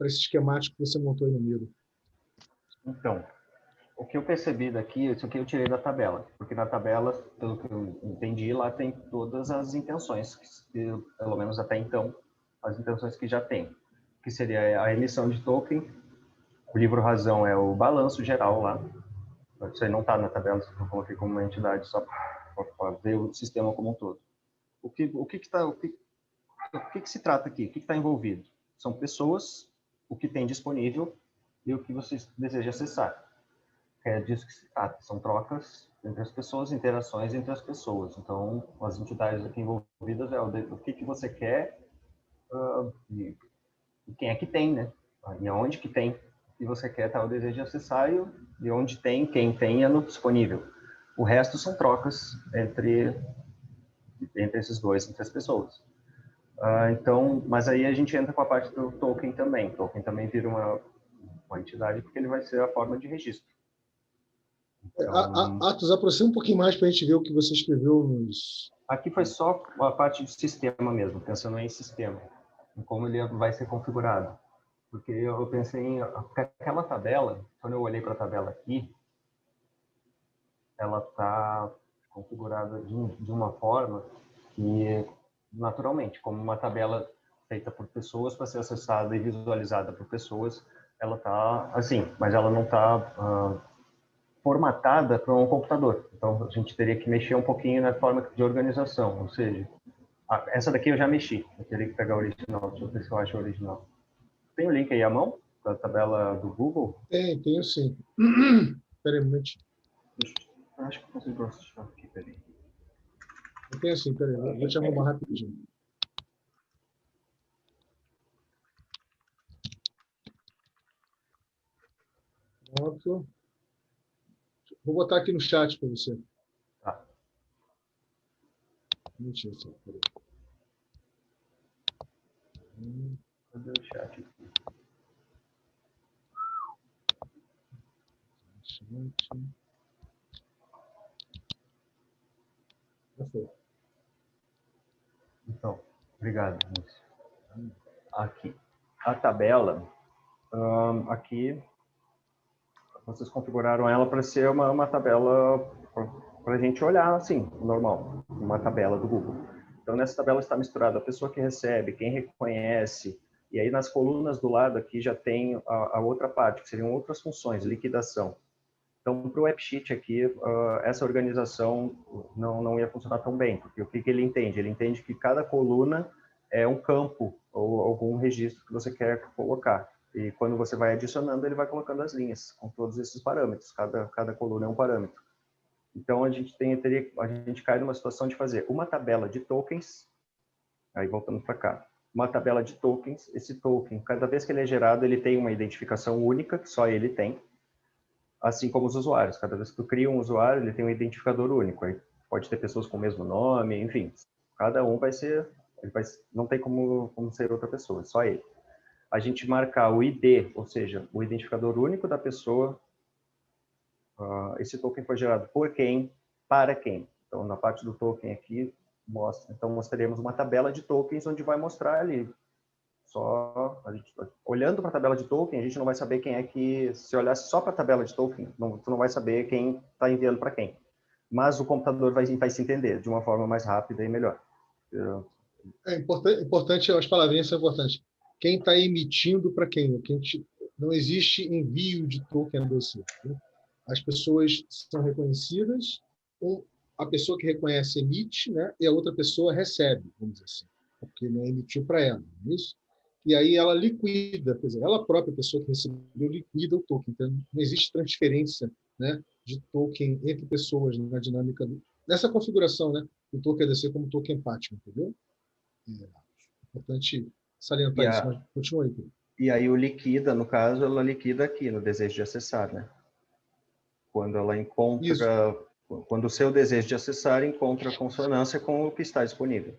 A: esquemático que você montou aí no Miro.
B: Então, o que eu percebi daqui, isso aqui eu tirei da tabela, porque na tabela, pelo que eu entendi, lá tem todas as intenções, que, pelo menos até então, as intenções que já tem, que seria a emissão de token, o livro razão é o balanço geral lá, isso aí não está na tabela, eu coloquei como uma entidade só para ver o sistema como um todo. O que se trata aqui? O que está envolvido? São pessoas, o que tem disponível e o que você deseja acessar. É disso que se trata. São trocas entre as pessoas, interações entre as pessoas. Então, as entidades aqui envolvidas é o que você quer e quem é que tem, né? E aonde que tem. E você quer, tá, o desejo de acessar e onde tem, quem tem é no disponível. O resto são trocas entre esses dois, entre as pessoas. Então, mas aí a gente entra com a parte do token também. O token também vira uma entidade porque ele vai ser a forma de registro.
A: Então, Atos, aproxima um pouquinho mais para a gente ver o que você escreveu nos...
B: Aqui foi só a parte de sistema mesmo, pensando em sistema, em como ele vai ser configurado. Porque eu pensei em aquela tabela, quando eu olhei para a tabela aqui, ela está configurada de uma forma que, naturalmente, como uma tabela feita por pessoas para ser acessada e visualizada por pessoas, ela está assim, mas ela não está formatada para um computador. Então, a gente teria que mexer um pouquinho na forma de organização, ou seja, essa daqui eu já mexi, eu teria que pegar a original, deixa eu ver se eu acho a original. Tem o link aí à mão, da tabela do Google?
A: Tenho sim. Espera aí um momentinho.
B: Acho que eu consigo achar aqui, peraí.
A: Eu tenho sim, espera aí, vou te arrumar rapidinho. Pronto. Vou botar aqui no chat para você.
B: Tá.
A: Mentira, peraí.
B: Cadê o chat aqui?
A: Já foi.
B: Então, obrigado, Lúcio. Aqui, a tabela, aqui, vocês configuraram ela para ser uma tabela para a gente olhar, assim, normal, uma tabela do Google. Então, nessa tabela está misturada a pessoa que recebe, quem reconhece, e aí nas colunas do lado aqui já tem a outra parte, que seriam outras funções, liquidação. Então, para o AppSheet aqui, essa organização não ia funcionar tão bem, porque o que ele entende? Ele entende que cada coluna é um campo ou algum registro que você quer colocar. E quando você vai adicionando, ele vai colocando as linhas com todos esses parâmetros. Cada coluna é um parâmetro. Então, a gente cai numa situação de fazer uma tabela de tokens, aí voltando para cá, uma tabela de tokens, esse token, cada vez que ele é gerado, ele tem uma identificação única, que só ele tem, assim como os usuários. Cada vez que tu cria um usuário, ele tem um identificador único. Aí pode ter pessoas com o mesmo nome, enfim. Cada um não tem como ser outra pessoa, só ele. A gente marcar o ID, ou seja, o identificador único da pessoa, esse token foi gerado por quem, para quem. Então, na parte do token aqui, mostraremos uma tabela de tokens onde vai mostrar ali. Olhando para a tabela de token, a gente não vai saber quem é que... Se olhasse só para a tabela de token, tu não vai saber quem está enviando para quem. Mas o computador vai se entender de uma forma mais rápida e melhor.
A: É importante, as palavrinhas são importantes. Quem está emitindo para quem? Não existe envio de token a você. Né? As pessoas são reconhecidas, a pessoa que reconhece emite, né? E a outra pessoa recebe, vamos dizer assim, porque não emitiu para ela, não é isso? E aí ela liquida, quer dizer, ela própria, a pessoa que recebeu, liquida o token. Então, não existe transferência, né, de token entre pessoas na dinâmica nessa configuração, né? O token EDC como token empático, entendeu? É importante salientar isso, mas continua aí.
B: E aí o liquida, no caso, ela liquida aqui no desejo de acessar, né? Quando ela encontra, isso. Quando o seu desejo de acessar encontra consonância com o que está disponível.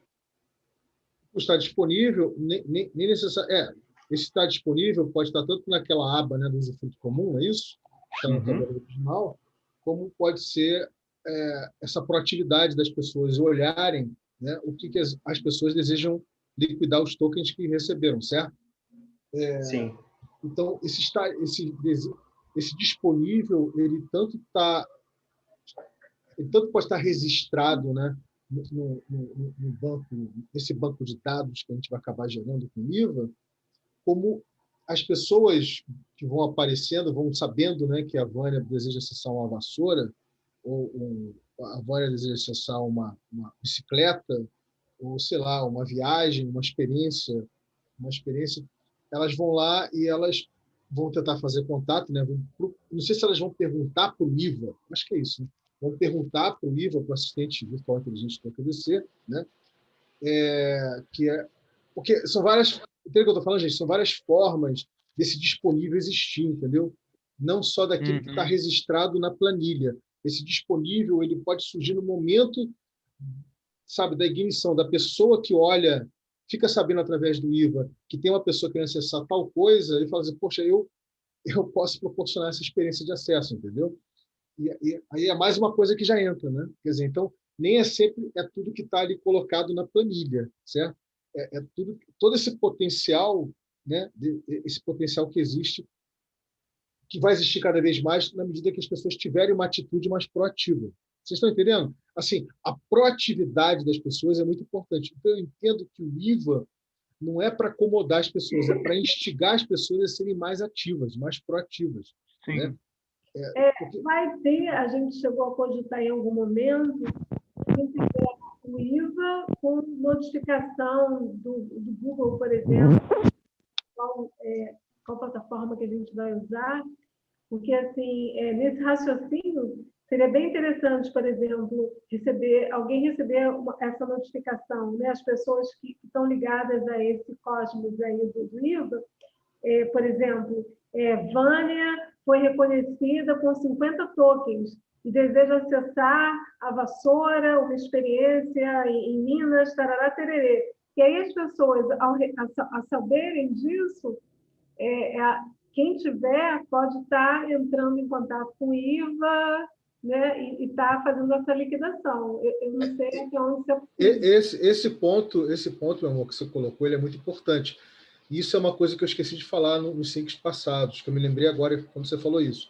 A: O está disponível, nem necessariamente. Esse está disponível pode estar tanto naquela aba, né, do usufruto comum, não é isso? Está na tabela original, como pode ser essa proatividade das pessoas olharem, né, o que as pessoas desejam liquidar os tokens que receberam, certo?
B: Sim.
A: Então, esse disponível, ele tanto pode estar registrado, né, no banco, nesse banco de dados que a gente vai acabar gerando com o IVA, como as pessoas que vão aparecendo vão sabendo, né, que a Vânia deseja acessar uma vassoura, ou a Vânia deseja acessar uma bicicleta, ou, sei lá, uma viagem, uma experiência, elas vão lá e elas vão tentar fazer contato, né? Não sei se elas vão perguntar para o IVA, acho que é isso, né? Vão perguntar para o IVA, para o assistente virtual inteligente do AQDC, né? Porque são várias, entendeu o que eu estou falando, gente? São várias formas desse disponível existir, entendeu? Não só daquilo que está registrado na planilha. Esse disponível, ele pode surgir no momento, sabe, da ignição, da pessoa que olha, fica sabendo através do IVA que tem uma pessoa querendo acessar tal coisa, ele fala assim, poxa, eu posso proporcionar essa experiência de acesso, entendeu? E aí é mais uma coisa que já entra, né? Quer dizer, então, nem sempre é tudo que está ali colocado na planilha, certo? Todo esse potencial, né? Esse potencial que existe, que vai existir cada vez mais na medida que as pessoas tiverem uma atitude mais proativa. Vocês estão entendendo? Assim, a proatividade das pessoas é muito importante. Então, eu entendo que o IVA não é para acomodar as pessoas, é para instigar as pessoas a serem mais ativas, mais proativas.
D: Sim.
A: Né?
C: Vai ter, a gente chegou a cogitar em algum momento, integrar o IVA com notificação do Google, por exemplo, qual plataforma que a gente vai usar, porque, assim, nesse raciocínio, seria bem interessante, por exemplo, alguém receber essa notificação, né? As pessoas que estão ligadas a esse cosmos aí do IVA, por exemplo, Vânia foi reconhecida com 50 tokens e deseja acessar a vassoura, uma experiência em Minas, tarará, tererê. E aí as pessoas, ao saberem disso, quem tiver pode estar entrando em contato com o IVA, né, e estar fazendo essa liquidação. Eu não sei até onde isso é possível.
A: Esse ponto, meu amor, que você colocou, ele é muito importante. Isso é uma coisa que eu esqueci de falar nos syncs passados, que eu me lembrei agora quando você falou isso.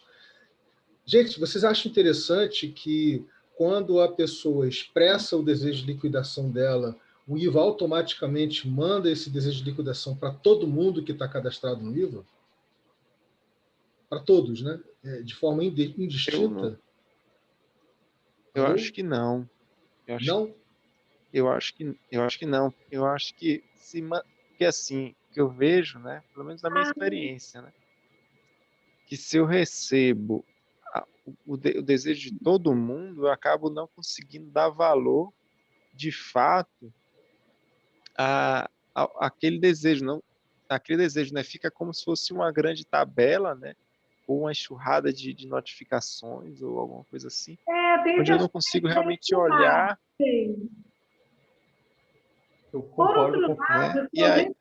A: Gente, vocês acham interessante que quando a pessoa expressa o desejo de liquidação dela, o IVA automaticamente manda esse desejo de liquidação para todo mundo que está cadastrado no IVA? Para todos, né? De forma indistinta?
D: Eu acho que não.
A: Não?
D: Eu acho que não. Eu acho que que assim, que eu vejo, né, pelo menos na minha experiência, né, que se eu recebo o desejo de todo mundo, eu acabo não conseguindo dar valor, de fato, aquele desejo, não, aquele desejo, né? Fica como se fosse uma grande tabela, né? Ou uma enxurrada de notificações ou alguma coisa assim,
C: Tem
D: onde
C: esse
D: eu não
C: aspecto
D: consigo
C: da
D: realmente
C: enxurrada,
D: olhar,
C: sim.
B: Eu
C: Por outro
B: concordo com.
D: né?
C: lado, se
D: E
C: a
D: aí,
C: gente...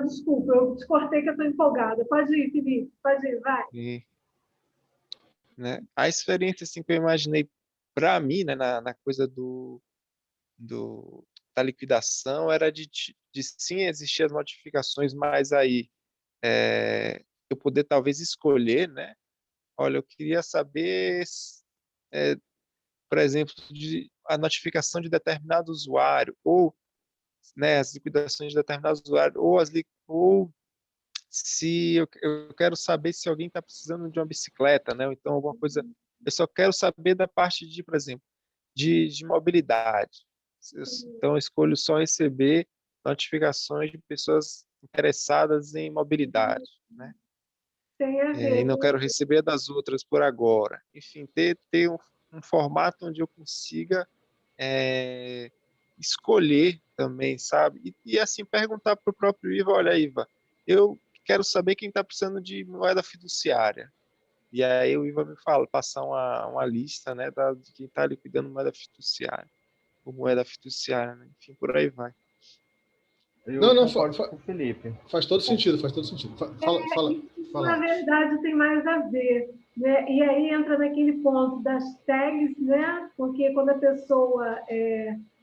C: desculpa, eu te cortei que eu estou empolgada. Pode ir, Felipe, pode ir, vai.
D: né? A experiência assim que eu imaginei para mim, né, na coisa da liquidação era de sim existir as notificações, mas aí eu poder talvez escolher, né? Olha, eu queria saber, é, por exemplo, a notificação de determinado usuário, ou, né, as liquidações de determinado usuário, ou se eu quero saber se alguém está precisando de uma bicicleta, né? Ou então alguma coisa. Eu só quero saber da parte de, por exemplo, de mobilidade. Então, eu escolho só receber notificações de pessoas interessadas em mobilidade, né?
C: Tem a
D: E
C: ver
D: não
C: com...
D: quero receber das outras por agora. Enfim, ter um formato onde eu consiga é, escolher também, sabe? E assim, perguntar para o próprio Iva, olha, Iva, eu quero saber quem está precisando de moeda fiduciária. E aí o Iva me fala, passar uma lista, né, de quem está liquidando moeda fiduciária, ou moeda fiduciária, né? Enfim, por aí vai.
B: Eu
A: Não, não,
B: concordo com o Felipe.
A: faz todo sentido, faz todo sentido.
C: Na
A: Fala.
C: verdade, tem mais a ver, né? E aí entra naquele ponto das tags, né? Porque quando a pessoa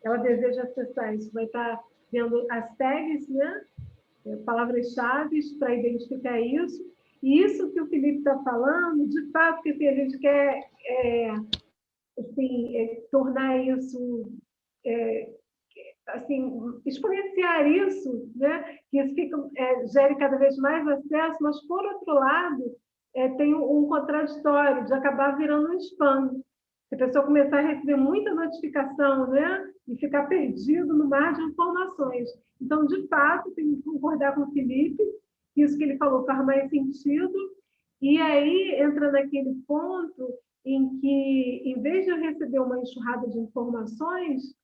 C: ela deseja acessar isso, vai estar vendo as tags, né? Palavras-chave para identificar isso. E isso que o Felipe está falando, de fato, que assim, a gente quer tornar isso assim, exponenciar isso, né? Que isso gere cada vez mais acesso, mas, por outro lado, tem um contraditório de acabar virando um spam. Se a pessoa começar a receber muita notificação, né? E ficar perdido no mar de informações. Então, de fato, tenho que concordar com o Felipe, isso que ele falou faz mais sentido. E aí entra naquele ponto em que, em vez de eu receber uma enxurrada de informações,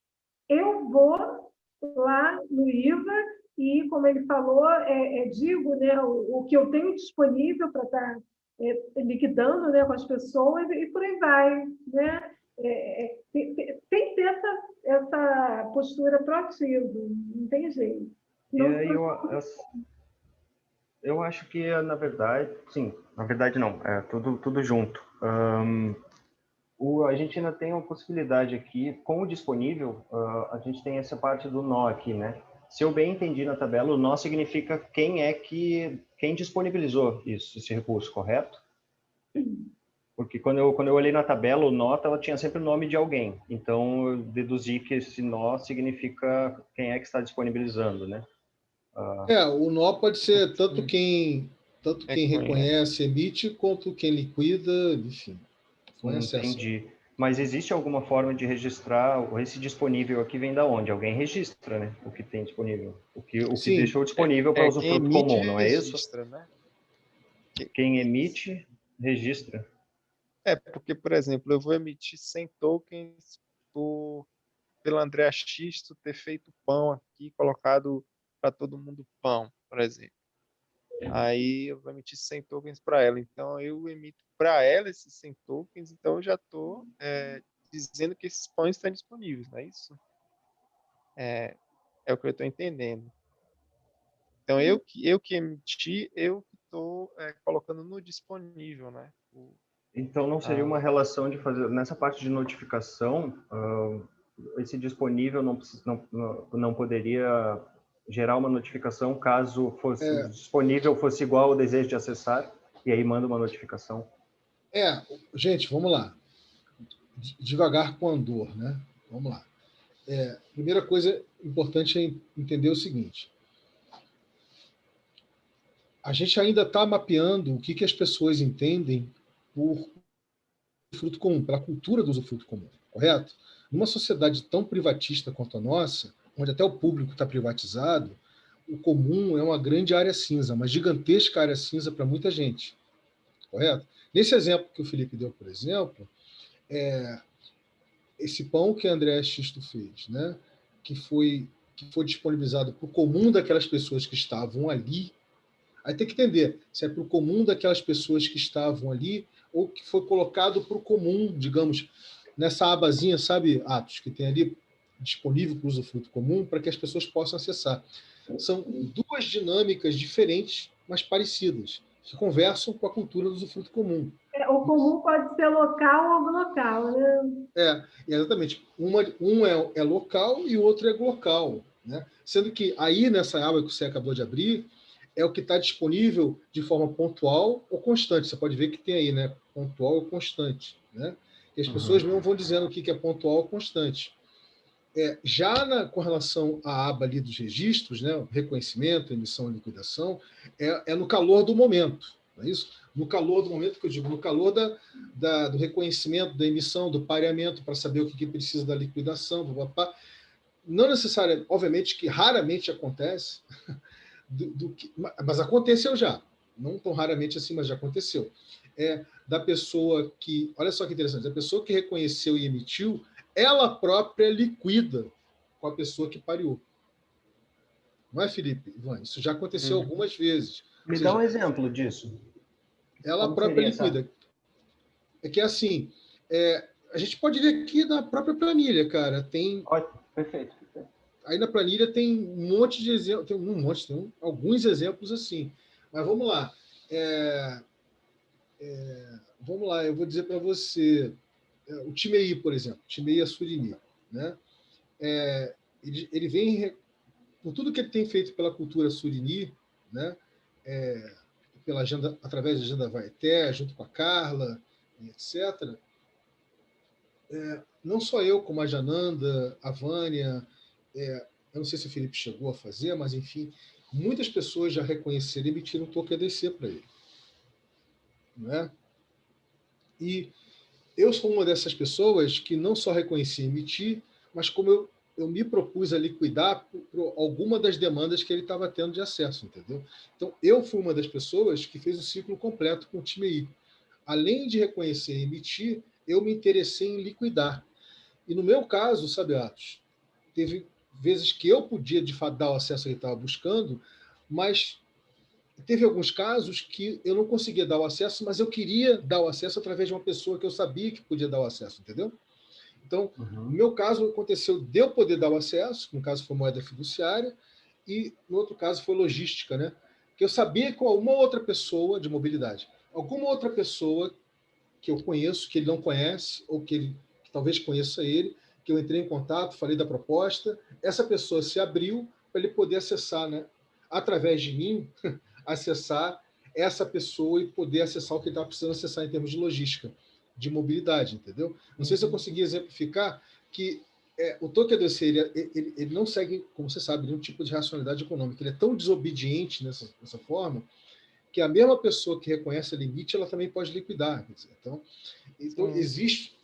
C: eu vou lá no IVA e, como ele falou, digo, né, o que eu tenho disponível para estar liquidando, né, com as pessoas e por aí vai, né? Tem que ter essa postura proativa, não tem jeito.
B: E aí eu acho que, na verdade, sim, na verdade não, é tudo junto. A gente ainda tem uma possibilidade aqui, com o disponível, a gente tem essa parte do nó aqui, né? Se eu bem entendi na tabela, o nó significa quem disponibilizou esse recurso, correto? Porque quando eu olhei na tabela, o nó tinha sempre o nome de alguém. Então, eu deduzi que esse nó significa quem é que está disponibilizando, né?
A: O nó pode ser tanto quem
D: Reconhece.
A: reconhece, emite, quanto quem liquida, enfim.
B: Entendi. Mas existe alguma forma de registrar esse disponível aqui vem da onde? Alguém registra, né? O que tem disponível. O que
A: Sim.
B: deixou disponível para
D: Quem
B: usufruto
D: emite
B: comum, não é isso?
D: registra, né?
B: Quem emite, registra.
D: Porque, por exemplo, eu vou emitir 100 tokens pelo André Xisto ter feito pão aqui, colocado para todo mundo pão, por exemplo. Aí eu vou emitir 100 tokens para ela. Então eu emito para ela esses 100 tokens, então eu já estou dizendo que esses pães estão disponíveis, não é isso? É o que eu estou entendendo. Então eu que emiti, eu que estou colocando no disponível, né?
B: Então não seria uma relação de fazer nessa parte de notificação, esse disponível não poderia gerar uma notificação caso fosse disponível fosse igual ao desejo de acessar e aí manda uma notificação.
A: Gente, vamos lá. Devagar com andor, né? Vamos lá. Primeira coisa importante é entender o seguinte: a gente ainda está mapeando o que as pessoas entendem por usufruto comum, pela cultura do usufruto comum, correto? Numa sociedade tão privatista quanto a nossa, onde até o público está privatizado, o comum é uma grande área cinza, uma gigantesca área cinza para muita gente, correto? Nesse exemplo que o Felipe deu, por exemplo, esse pão que André Xisto fez, né, que foi disponibilizado para o comum daquelas pessoas que estavam ali. Aí tem que entender se é para o comum daquelas pessoas que estavam ali ou que foi colocado para o comum, digamos, nessa abazinha, sabe, Atos, que tem ali disponível para o usufruto comum, para que as pessoas possam acessar. São duas dinâmicas diferentes, mas parecidas, que conversam com a cultura do usufruto comum.
C: O comum pode ser local ou local, né?
A: Exatamente. Um é local e o outro é glocal, né? Sendo que aí, nessa aba que você acabou de abrir, é o que está disponível de forma pontual ou constante. Você pode ver que tem aí, né? Pontual ou constante, né? E as pessoas mesmo vão dizendo o que é pontual ou constante. Com relação à aba ali dos registros, né? Reconhecimento, emissão e liquidação, é no calor do momento, não é isso? No calor do momento que eu digo, no calor do reconhecimento, da emissão, do pareamento, para saber o que precisa da liquidação, papapá. Não necessariamente, obviamente que raramente acontece, mas aconteceu já, não tão raramente assim, mas já aconteceu. Da pessoa que, olha só que interessante, a pessoa que reconheceu e emitiu, ela própria liquida com a pessoa que pariu. Não é, Felipe? Ivan, isso já aconteceu algumas vezes.
B: Me dá um exemplo disso.
A: Ela
B: Como
A: própria
B: seria
A: liquida.
B: essa?
A: É que assim, a gente pode ver aqui na própria planilha, cara. Tem.
B: Perfeito.
A: Aí na planilha tem um monte de exemplos, tem alguns exemplos assim. Mas vamos lá. Vamos lá, eu vou dizer para você. O Timei, por exemplo, Timei Assurini, né? Ele vem, por tudo que ele tem feito pela cultura Surini, né? Pela agenda, através da agenda Vaeté, junto com a Carla, etc. Não só eu, como a Jananda, a Vânia, eu não sei se o Felipe chegou a fazer, mas enfim, muitas pessoas já reconheceram e emitiram um toque ADC para ele. Não é? E eu sou uma dessas pessoas que não só reconheci e emiti, mas como eu me propus a liquidar por alguma das demandas que ele estava tendo de acesso, entendeu? Então, eu fui uma das pessoas que fez o ciclo completo com o time I. Além de reconhecer e emitir, eu me interessei em liquidar. E no meu caso, sabe, Atos, teve vezes que eu podia, de fato, dar o acesso que ele estava buscando, mas teve alguns casos que eu não conseguia dar o acesso, mas eu queria dar o acesso através de uma pessoa que eu sabia que podia dar o acesso, entendeu? Então, no meu caso, aconteceu de eu poder dar o acesso, no caso foi moeda fiduciária, e no outro caso foi logística, né? Que eu sabia que alguma outra pessoa de mobilidade, alguma outra pessoa que eu conheço, que ele não conhece, ou que talvez conheça ele, que eu entrei em contato, falei da proposta, essa pessoa se abriu para ele poder acessar, né? Através de mim, acessar essa pessoa e poder acessar o que ele estava precisando acessar em termos de logística, de mobilidade, entendeu? Não sei se eu consegui exemplificar que o toque ADC, ele não segue, como você sabe, nenhum tipo de racionalidade econômica. Ele é tão desobediente nessa forma que a mesma pessoa que reconhece a limite, ela também pode liquidar. Quer dizer, então existe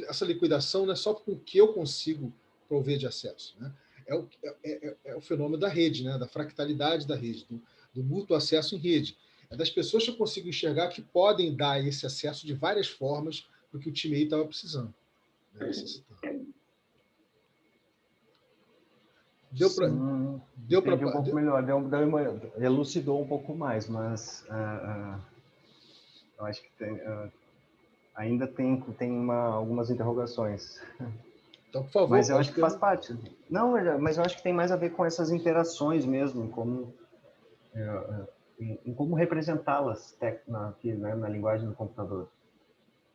A: essa liquidação não é só com o que eu consigo prover de acesso, né? É o fenômeno da rede, né? Da fractalidade da rede, do mútuo acesso em rede. É das pessoas que eu consigo enxergar que podem dar esse acesso de várias formas para o que o time aí estava precisando. Né?
B: Deu para um pouco melhor, elucidou um pouco mais, mas eu acho que ainda tem algumas interrogações.
A: Então, por favor.
B: Mas eu acho que faz parte. Não, mas eu acho que tem mais a ver com essas interações mesmo, em como representá-las aqui, né, na linguagem do computador.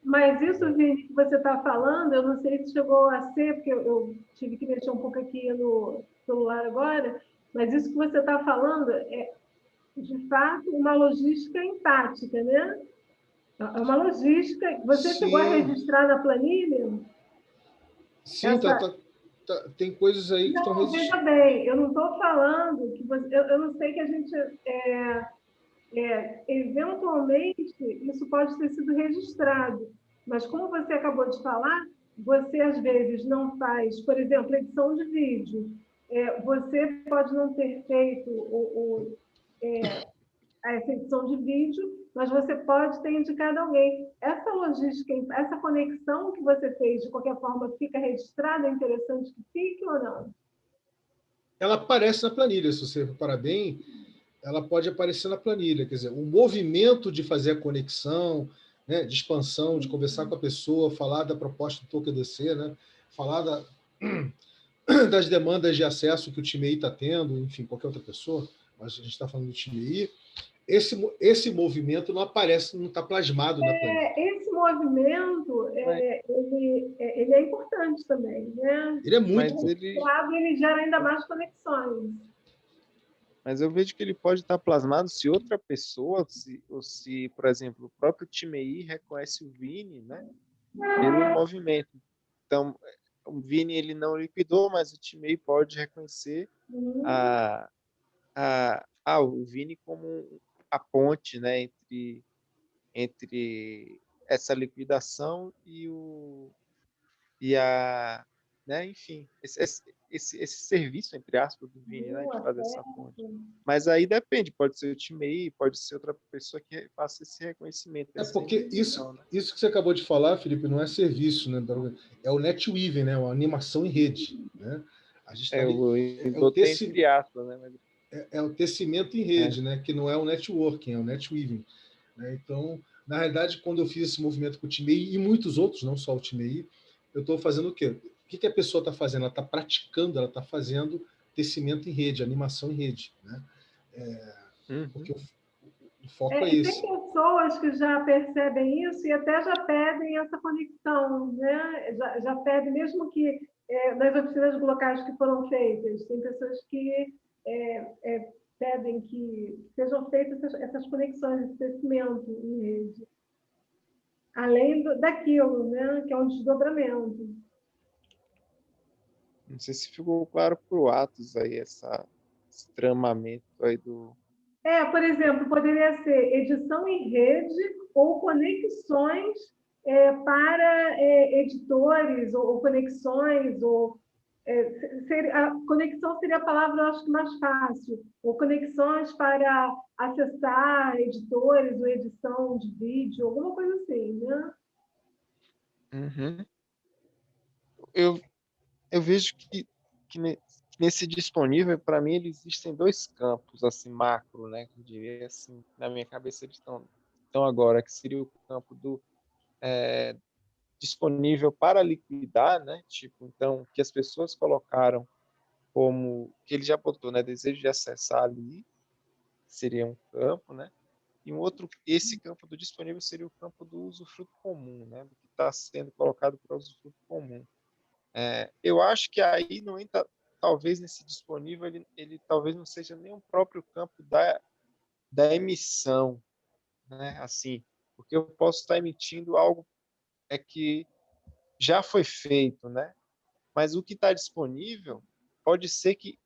C: Mas isso, Vini, que você está falando, eu não sei se chegou a ser, porque eu tive que mexer um pouco aqui no celular agora, mas isso que você está falando é, de fato, uma logística empática, né? É uma logística. Você chegou a registrar na planilha?
A: Sim, tem coisas aí que estão registradas.
C: Veja bem, eu não estou falando que você, eu não sei que a gente eventualmente isso pode ter sido registrado, mas como você acabou de falar, você às vezes não faz, por exemplo, edição de vídeo. Você pode não ter feito essa edição de vídeo, mas você pode ter indicado alguém. Essa logística, essa conexão que você fez, de qualquer forma, fica registrada? É interessante que fique ou não?
A: Ela aparece na planilha, se você reparar bem, ela pode aparecer na planilha. Quer dizer, o movimento de fazer a conexão, né, de expansão, de conversar com a pessoa, falar da proposta do Token DC, né, falar das demandas de acesso que o time aí está tendo, enfim, qualquer outra pessoa, mas a gente está falando do time aí. Esse movimento não aparece, não está plasmado na planilha.
C: Esse movimento, ele é importante também, né?
A: Ele é muito.
D: Mas
C: ele gera ainda mais conexões.
D: Mas eu vejo que ele pode estar plasmado se outra pessoa, ou se, por exemplo, o próprio time aí reconhece o Vini, né, pelo movimento. Então, o Vini ele não liquidou, mas o time aí pode reconhecer o Vini como a ponte, né, entre essa liquidação e a, né, enfim, esse serviço, entre aspas, do Vini, né, de fazer essa ponte. Mas aí depende, pode ser o time aí, pode ser outra pessoa que faça esse reconhecimento.
A: Porque isso que você acabou de falar, Felipe, não é serviço, né? É o NetWeaving, né? Uma animação em rede, né? A gente tá
D: entre aspas, né? Mas...
A: é o tecimento em rede, né? Que não é o networking, é o NetWeaving. Né? Então, na realidade, quando eu fiz esse movimento com o time aí, e muitos outros, não só o time aí, eu estou fazendo o quê? O que a pessoa está fazendo? Ela está praticando, ela está fazendo tecimento em rede, animação em rede, né? Porque o foco é esse.
C: Tem pessoas que já percebem isso e até já pedem essa conexão, né? Já pedem, mesmo que nas oficinas locais que foram feitas, tem pessoas que pedem que sejam feitas essas conexões, esse crescimento em rede. Além daquilo, né? Que é um desdobramento.
D: Não sei se ficou claro para o Atos aí, esse tramamento aí do...
C: Por exemplo, poderia ser edição em rede ou conexões para editores, ou conexões, a conexão seria a palavra, eu acho que mais fácil, ou conexões para acessar editores ou edição de vídeo, alguma coisa assim, né?
D: Uhum. Eu vejo que nesse disponível, para mim, existem dois campos, assim, macro, né? Que eu diria, assim, na minha cabeça eles estão agora, que seria o campo do disponível para liquidar, né? Tipo, então, que as pessoas colocaram como, que ele já botou, né? Desejo de acessar ali, seria um campo, né? E esse campo do disponível seria o campo do usufruto comum, né? Do que está sendo colocado para usufruto comum. Eu acho que aí não entra, talvez nesse disponível, ele talvez não seja nem o próprio campo da emissão, né? Assim, porque eu posso estar emitindo algo que já foi feito, né? Mas o que está disponível pode ser que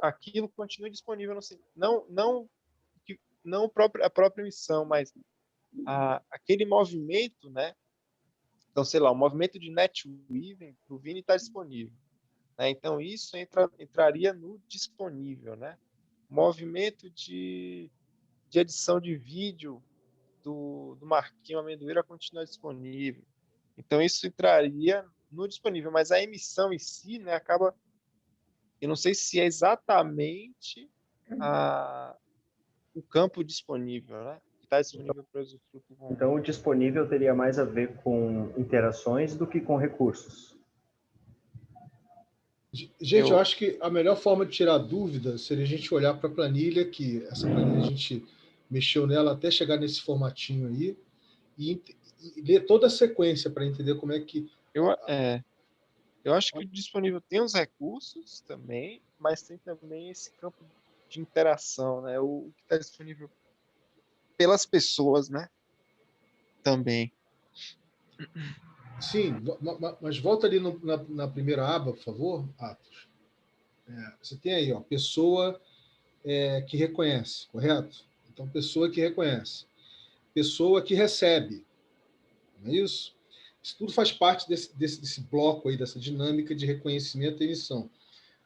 D: aquilo continue disponível, não a própria emissão, mas aquele movimento, né? Então, sei lá, o movimento de NetWeaving para o Vini está disponível. Né? Então, isso entraria no disponível. Né? Movimento de edição de vídeo do Marquinho Amendoeira continua disponível. Então, isso entraria no disponível, mas a emissão em si, né, acaba... Eu não sei se é exatamente o campo disponível, né? Que está disponível para os usufruto comum.
B: Então, o disponível teria mais a ver com interações do que com recursos.
A: Gente, eu acho que a melhor forma de tirar dúvida seria a gente olhar para a planilha, que essa planilha a gente mexeu nela até chegar nesse formatinho aí, e ler toda a sequência para entender como é que...
D: Eu acho que o disponível tem os recursos também, mas tem também esse campo de interação, né? O que está disponível pelas pessoas, né? Também.
A: Sim, mas volta ali na primeira aba, por favor, Atos. Você tem aí, ó, pessoa que reconhece, correto? Então, pessoa que reconhece. Pessoa que recebe, não é isso? Isso tudo faz parte desse bloco aí, dessa dinâmica de reconhecimento e emissão.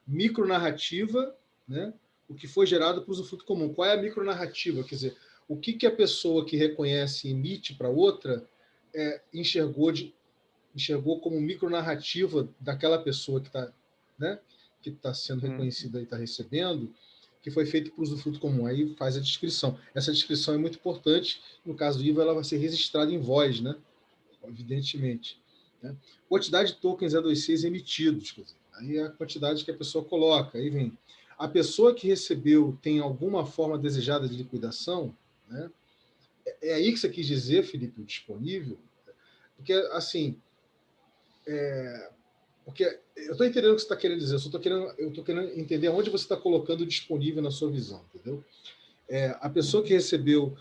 A: Micronarrativa, né? o que foi gerado para o usufruto comum. Qual é a micronarrativa? Quer dizer, o que a pessoa que reconhece e emite para outra enxergou como micronarrativa daquela pessoa que está, né, que está sendo reconhecida e está recebendo, que foi feito para o usufruto comum. Aí faz a descrição. Essa descrição é muito importante. No caso do IVA, ela vai ser registrada em voz, né? Evidentemente. Né? Quantidade de tokens E26 emitidos. Quer dizer, aí é a quantidade que a pessoa coloca. Aí vem. A pessoa que recebeu tem alguma forma desejada de liquidação? Né? É aí que você quis dizer, Felipe, o disponível? Porque, assim, porque eu estou entendendo o que você está querendo dizer, eu estou querendo entender onde você está colocando disponível na sua visão, entendeu? A pessoa que recebeu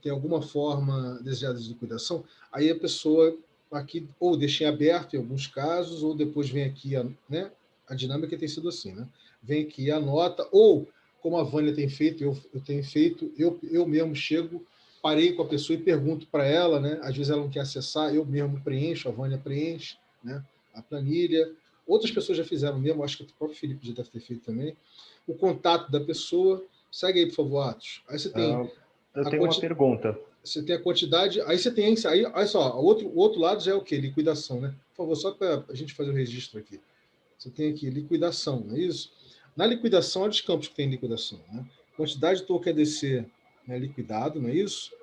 A: tem alguma forma desejada de liquidação, aí a pessoa aqui ou deixa em aberto em alguns casos, ou depois vem aqui, né? A dinâmica tem sido assim, né? Vem aqui, anota, ou como a Vânia tem feito, eu tenho feito, eu mesmo chego, parei com a pessoa e pergunto para ela, né? Às vezes ela não quer acessar, eu mesmo preencho, a Vânia preenche, né? A planilha. Outras pessoas já fizeram mesmo, acho que o próprio Felipe já deve ter feito também. O contato da pessoa. Segue aí, por favor, Atos. Aí você tem
B: eu tenho uma pergunta.
A: Você tem a quantidade. Aí você tem. Aí, olha só, o outro lado já é o quê? Liquidação, né? Por favor, só para a gente fazer o registro aqui. Você tem aqui liquidação, não é isso? Na liquidação, olha os campos que tem liquidação. Né? Quantidade de token ADC, né, liquidado, não é isso?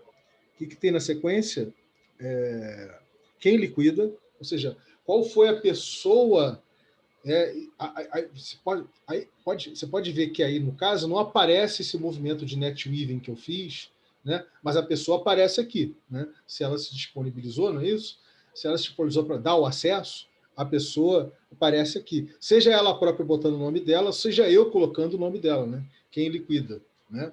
A: O que tem na sequência? Quem liquida, ou seja, qual foi a pessoa. Você pode ver que aí, no caso, não aparece esse movimento de net weaving que eu fiz, né? Mas a pessoa aparece aqui. Né? Se ela se disponibilizou, não é isso? Se ela se disponibilizou para dar o acesso, a pessoa aparece aqui. Seja ela própria botando o nome dela, seja eu colocando o nome dela, né? Quem liquida. Né?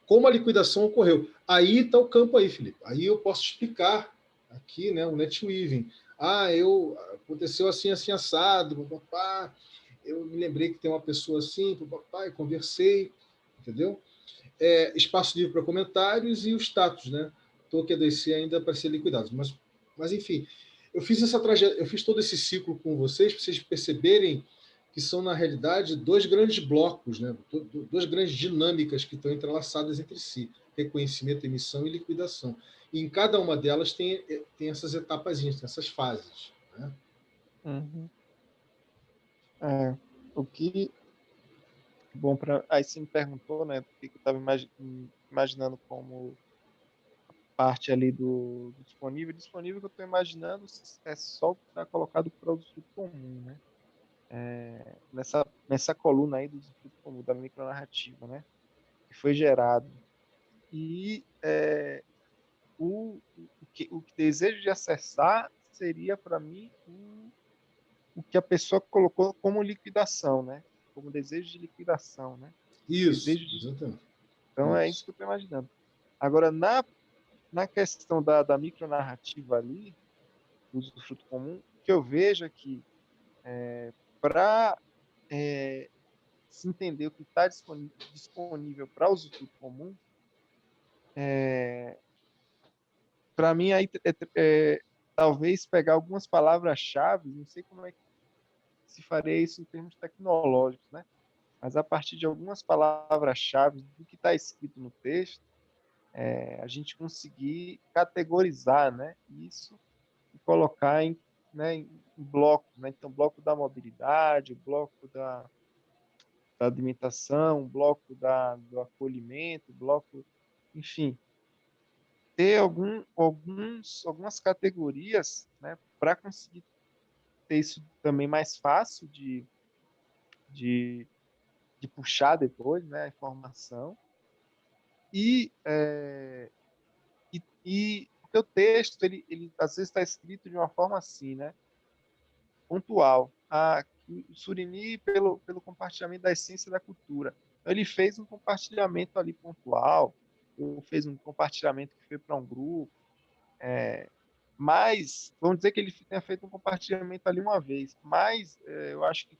A: Como a liquidação ocorreu. Aí está o campo aí, Felipe. Aí eu posso explicar aqui, né, o net weaving. Aconteceu assim, assim, assado, papá. Eu me lembrei que tem uma pessoa assim, papá, e conversei, entendeu? Espaço livre para comentários e o status, né? Token ADC ainda para ser liquidado. Mas enfim, eu fiz todo esse ciclo com vocês para vocês perceberem que são, na realidade, dois grandes blocos, né? Duas grandes dinâmicas que estão entrelaçadas entre si: reconhecimento, emissão e liquidação. E em cada uma delas tem essas etapazinhas, tem essas fases. Né?
D: Uhum. O que. Bom, aí você me perguntou, né, o que eu estava imaginando como parte ali do disponível. Disponível que eu estou imaginando é só o que está colocado para o uso comum, né? Nessa coluna aí do uso comum, da micronarrativa, né? Que foi gerado. E o que desejo de acessar seria, para mim, o que a pessoa colocou como liquidação, né? Como desejo de liquidação, né?
A: Isso,
D: Desejo de...
A: exatamente.
D: Então, é isso que eu estou imaginando. Agora, na questão da micronarrativa ali, do usufruto comum, o que eu vejo é que, para se entender o que está disponível para o usufruto comum, para mim, aí, talvez pegar algumas palavras-chave, não sei como é que se faria isso em termos tecnológicos, né? Mas a partir de algumas palavras-chave do que está escrito no texto, a gente conseguir categorizar, né, isso e colocar em blocos, né? Então, bloco da mobilidade, bloco da alimentação, bloco do acolhimento, bloco, enfim, ter algumas categorias, né, para conseguir ter isso também mais fácil de, de puxar depois, né, a informação. E porque o texto, ele às vezes está escrito de uma forma assim, né, pontual. O Surimi, pelo compartilhamento da essência da cultura. Então, ele fez um compartilhamento ali pontual, ou fez um compartilhamento que foi para um grupo, mas, vamos dizer que ele tenha feito um compartilhamento ali uma vez, mas eu acho que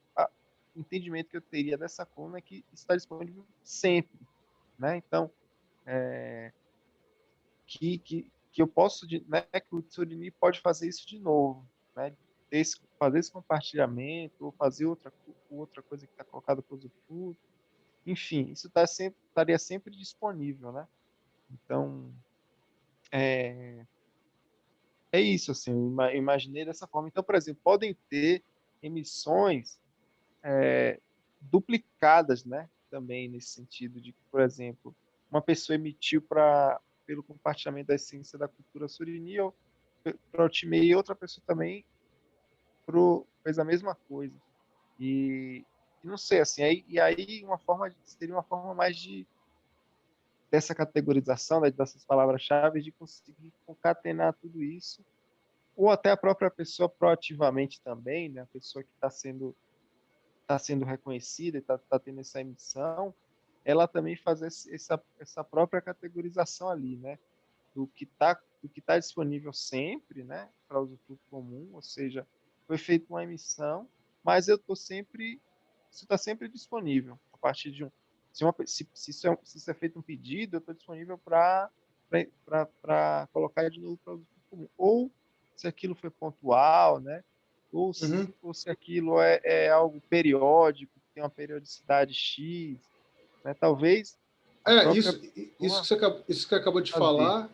D: o entendimento que eu teria dessa coluna é que está disponível sempre, né? Então, que eu posso, né, que o Tsurimi pode fazer isso de novo, né? Fazer esse compartilhamento, ou fazer outra coisa que está colocada para o usufruto. Enfim, isso estaria sempre disponível, né? Então, é, é isso, assim, eu imaginei dessa forma. Então, por exemplo, podem ter emissões duplicadas, né? Também nesse sentido de que, por exemplo, uma pessoa emitiu pelo compartilhamento da essência da cultura surini para o time e outra pessoa também fez a mesma coisa. E não sei, assim, aí seria uma forma mais dessa categorização, né, dessas palavras-chave, de conseguir concatenar tudo isso, ou até a própria pessoa proativamente também, né, a pessoa que tá sendo reconhecida e tá tendo essa emissão, ela também fazer essa própria categorização ali, né, do que tá disponível sempre, né, para usufruto comum, ou seja, foi feita uma emissão, mas eu tô sempre, isso está sempre disponível a partir de se isso é feito um pedido, eu estou disponível para colocar de novo para usufruto comum, ou se aquilo foi pontual, né,
A: Uhum.
D: ou se aquilo é algo periódico, tem uma periodicidade X, né, talvez a
A: É,
D: própria
A: isso
D: pessoa
A: que isso que acabou de
D: fazer.
A: falar,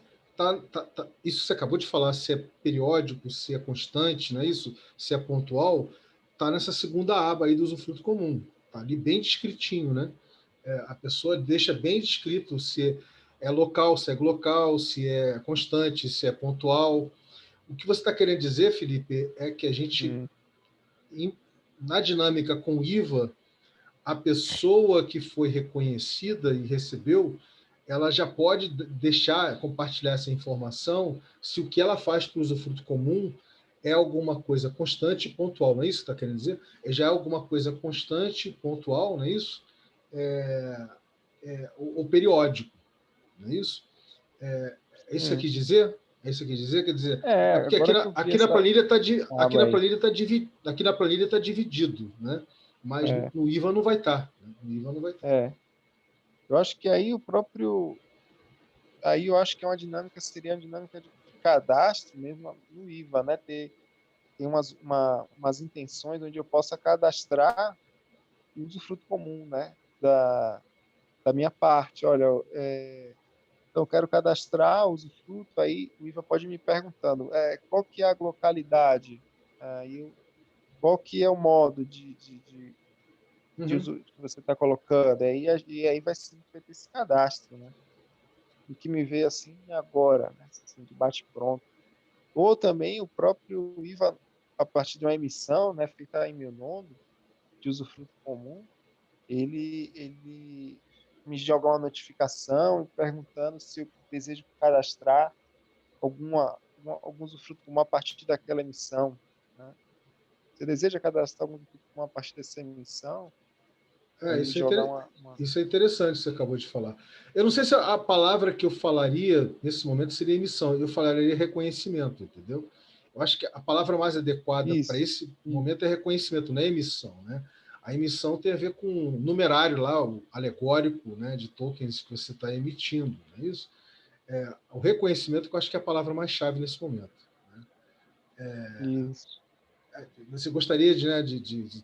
A: isso que você acabou de falar, se é periódico, se é constante, não é isso? Se é pontual, tá nessa segunda aba aí do usufruto comum. Tá ali bem descritinho, né? A pessoa deixa bem descrito se é local, se é glocal, se é constante, se é pontual. O que você está querendo dizer, Felipe, é que a gente,
D: Hum,
A: na dinâmica com o IVA, a pessoa que foi reconhecida e recebeu, ela já pode deixar, compartilhar essa informação se o que ela faz para o usufruto comum é alguma coisa constante e pontual, não é isso que está querendo dizer? Já é alguma coisa constante, pontual, não é isso? É, ou periódico, não é isso? É isso que eu
D: hum.
A: quis dizer? É isso que eu quis dizer? Quer dizer, é porque
D: Agora que eu vi
A: aqui na
D: essa
A: planilha está
D: aba aí.
A: aqui na planilha tá dividido, né? Mas
D: É,
A: no IVA não vai estar. Né? No IVA não vai estar.
D: é. Eu acho que aí eu acho que é uma dinâmica, seria uma dinâmica de cadastro mesmo no IVA, né? Tem umas intenções onde eu possa cadastrar o usufruto comum, né? Da minha parte. Olha, então eu quero cadastrar o usufruto, aí o IVA pode me perguntando, qual que é a localidade, qual que é o modo de
A: Uhum.
D: uso que você está colocando, e aí vai ser feito esse cadastro, né? O que me veio assim agora, né? Assim, de bate-pronto. Ou também o próprio IVA, a partir de uma emissão, né, feita em meu nome, de usufruto comum, ele me joga uma notificação perguntando se eu desejo cadastrar algum usufruto comum a partir daquela emissão, né? Você deseja cadastrar algum usufruto comum a partir dessa emissão? Aí me jogar uma...
A: Isso é interessante que você acabou de falar. Eu não sei se a palavra que eu falaria nesse momento seria emissão, eu falaria reconhecimento, entendeu? Eu acho que a palavra mais adequada para
D: Isso,
A: esse
D: isso.
A: momento é reconhecimento, não é emissão, né? A emissão tem a ver com o numerário lá, o alegórico, né, de tokens que você está emitindo, não é isso? O reconhecimento que eu acho que é a palavra mais chave nesse momento. Né?
D: Isso.
A: Você gostaria de, né, de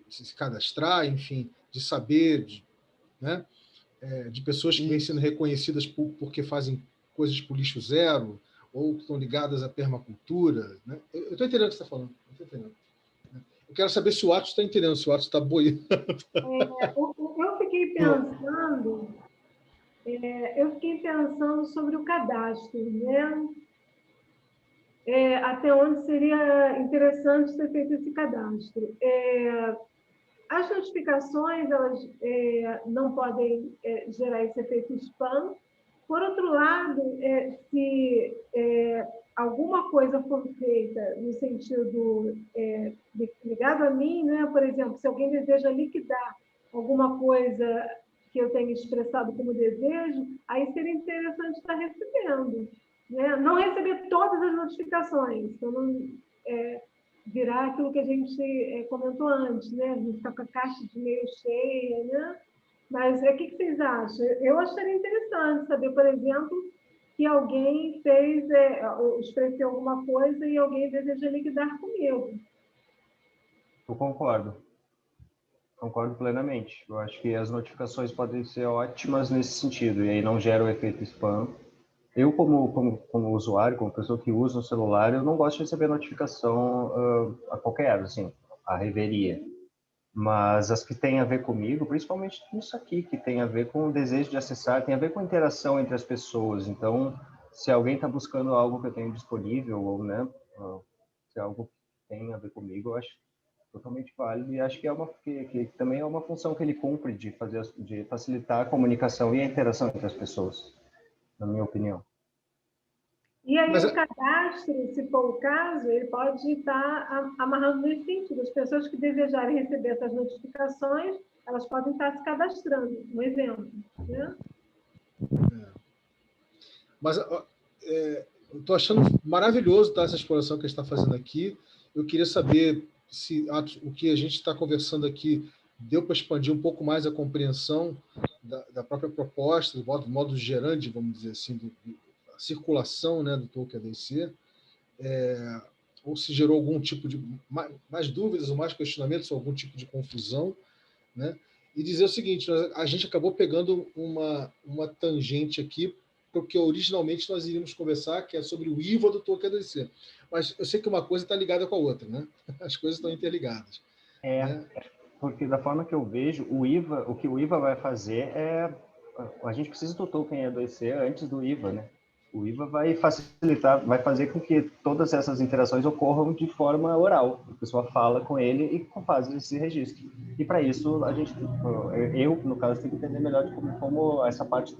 A: se cadastrar, enfim, de saber, né, de pessoas que vêm sendo
D: Isso.
A: reconhecidas porque fazem coisas por lixo zero ou que estão ligadas à permacultura. Né? Eu estou entendendo o que você está falando. Eu quero saber se o Atos está entendendo, se o Atos está boiando.
C: Eu fiquei pensando, sobre o cadastro, né? Até onde seria interessante ser feito esse cadastro. As notificações, elas não podem gerar esse efeito spam. Por outro lado, se alguma coisa for feita no sentido ligado a mim, né? Por exemplo, se alguém deseja liquidar alguma coisa que eu tenha expressado como desejo, aí seria interessante estar recebendo. Né? Não receber todas as notificações, então não virar aquilo que a gente comentou antes, né? A gente está com a caixa de e-mail cheia, né? Mas o que vocês acham? Eu acharia interessante saber, por exemplo, que alguém fez, expressou alguma coisa e alguém deseja liquidar comigo.
B: Eu concordo. Concordo plenamente. Eu acho que as notificações podem ser ótimas nesse sentido, e aí não gera o efeito spam. Eu, como usuário, como pessoa que usa o celular, eu não gosto de receber notificação a qualquer hora, assim, a reveria. Mas as que têm a ver comigo, principalmente isso aqui, que tem a ver com o desejo de acessar, tem a ver com a interação entre as pessoas. Então, se alguém está buscando algo que eu tenho disponível, ou, né, se é algo que tem a ver comigo, eu acho totalmente válido, e acho que é que também é uma função que ele cumpre de facilitar a comunicação e a interação entre as pessoas, na minha opinião.
C: E aí
A: Mas,
C: o cadastro, se for o caso, ele pode estar amarrando nesse sentido. As pessoas que desejarem receber essas notificações, elas podem estar se cadastrando, um exemplo. Né?
A: mas eu estou achando maravilhoso, tá, essa exploração que a gente está fazendo aqui. Eu queria saber se o que a gente está conversando aqui deu para expandir um pouco mais a compreensão da própria proposta, do modo gerante, vamos dizer assim, da circulação, né, do token ADC, ou se gerou algum tipo de mais dúvidas ou mais questionamentos, ou algum tipo de confusão, né? E dizer o seguinte, a gente acabou pegando uma tangente aqui, porque originalmente nós iríamos conversar, que é sobre o IVA do token ADC. Mas eu sei que uma coisa está ligada com a outra, né? As coisas estão interligadas. Né?
B: Porque da forma que eu vejo, o que o IVA vai fazer a gente precisa do token E2C antes do IVA, né? O IVA vai facilitar, vai fazer com que todas essas interações ocorram de forma oral. A pessoa fala com ele e faz esse registro. E para isso, eu, no caso, tenho que entender melhor de como essa parte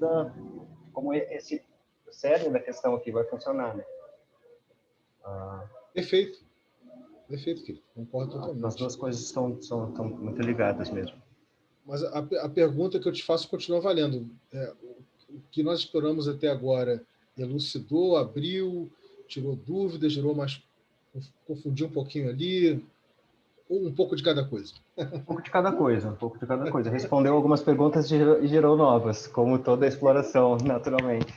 B: como esse cerne da questão aqui vai funcionar, né?
A: Perfeito. Perfeito, Kiko. Concordo totalmente.
B: As duas coisas são muito ligadas mesmo.
A: Mas a pergunta que eu te faço continua valendo. O que nós exploramos até agora elucidou, abriu, tirou dúvidas, confundiu um pouquinho ali, ou um pouco de cada coisa?
B: Um pouco de cada coisa. Respondeu algumas perguntas e gerou novas, como toda a exploração, naturalmente.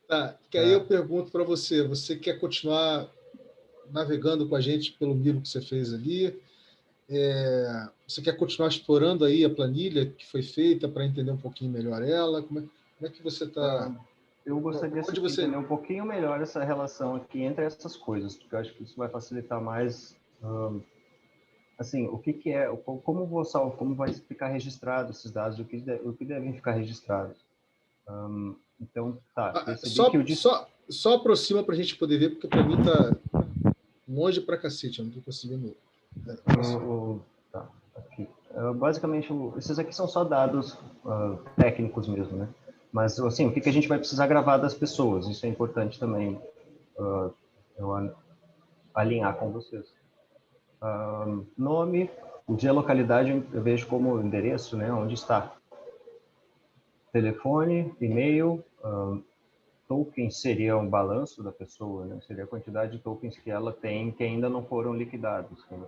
A: Tá, que aí eu pergunto para você, você quer continuar navegando com a gente pelo livro que você fez ali? Você quer continuar explorando aí a planilha que foi feita para entender um pouquinho melhor ela? Como é que você está...
B: Eu gostaria de entender um pouquinho melhor essa relação aqui entre essas coisas, porque eu acho que isso vai facilitar mais, assim, o que é, como vai ficar registrado esses dados, o que devem ficar registrados. Então, tá.
A: Só aproxima para a gente poder ver, porque para mim está longe para cacete, eu não estou conseguindo...
B: Tá, aqui. Basicamente, esses aqui são só dados técnicos mesmo, né? Mas, assim, o que a gente vai precisar gravar das pessoas, isso é importante também eu alinhar com vocês. Nome, geolocalidade eu vejo como endereço, né? Onde está. Telefone, e-mail, token seria um balanço da pessoa, né? Seria a quantidade de tokens que ela tem que ainda não foram liquidados, né?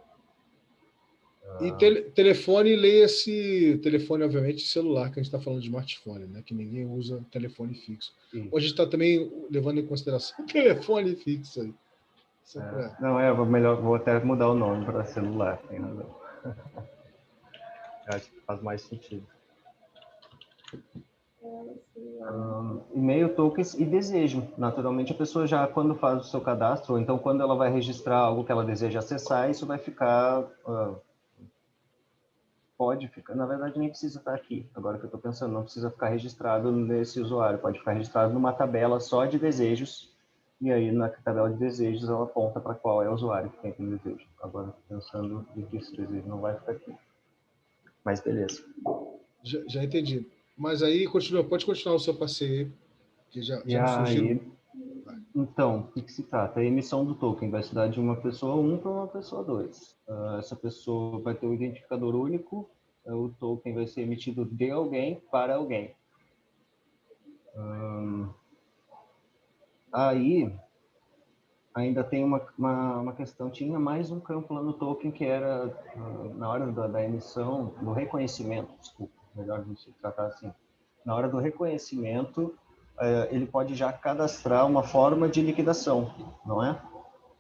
A: E telefone, leia-se telefone, obviamente, celular, que a gente está falando de smartphone, né? Que ninguém usa telefone fixo. Sim. Hoje a gente está também levando em consideração telefone fixo aí.
B: Não, melhor, vou até mudar o nome para celular, tem razão. Acho que faz mais sentido. E-mail, tokens e desejo. Naturalmente, a pessoa já, quando faz o seu cadastro, ou então quando ela vai registrar algo que ela deseja acessar, isso vai ficar... pode ficar, na verdade nem precisa estar aqui, agora que eu estou pensando, não precisa ficar registrado nesse usuário, pode ficar registrado numa tabela só de desejos, e aí na tabela de desejos ela aponta para qual é o usuário que tem aquele desejo. Agora estou pensando que esse desejo não vai ficar aqui. Mas beleza.
A: Já entendi. Mas aí pode continuar o seu passeio, que já me surgiu.
B: Então, o que se trata? A emissão do token vai se dar de uma pessoa 1 para uma pessoa 2. Essa pessoa vai ter um identificador único, o token vai ser emitido de alguém para alguém. Aí, ainda tem uma questão, tinha mais um campo lá no token que era, na hora da emissão, do reconhecimento, desculpa, melhor não se tratar assim. Na hora do reconhecimento, ele pode já cadastrar uma forma de liquidação, não é?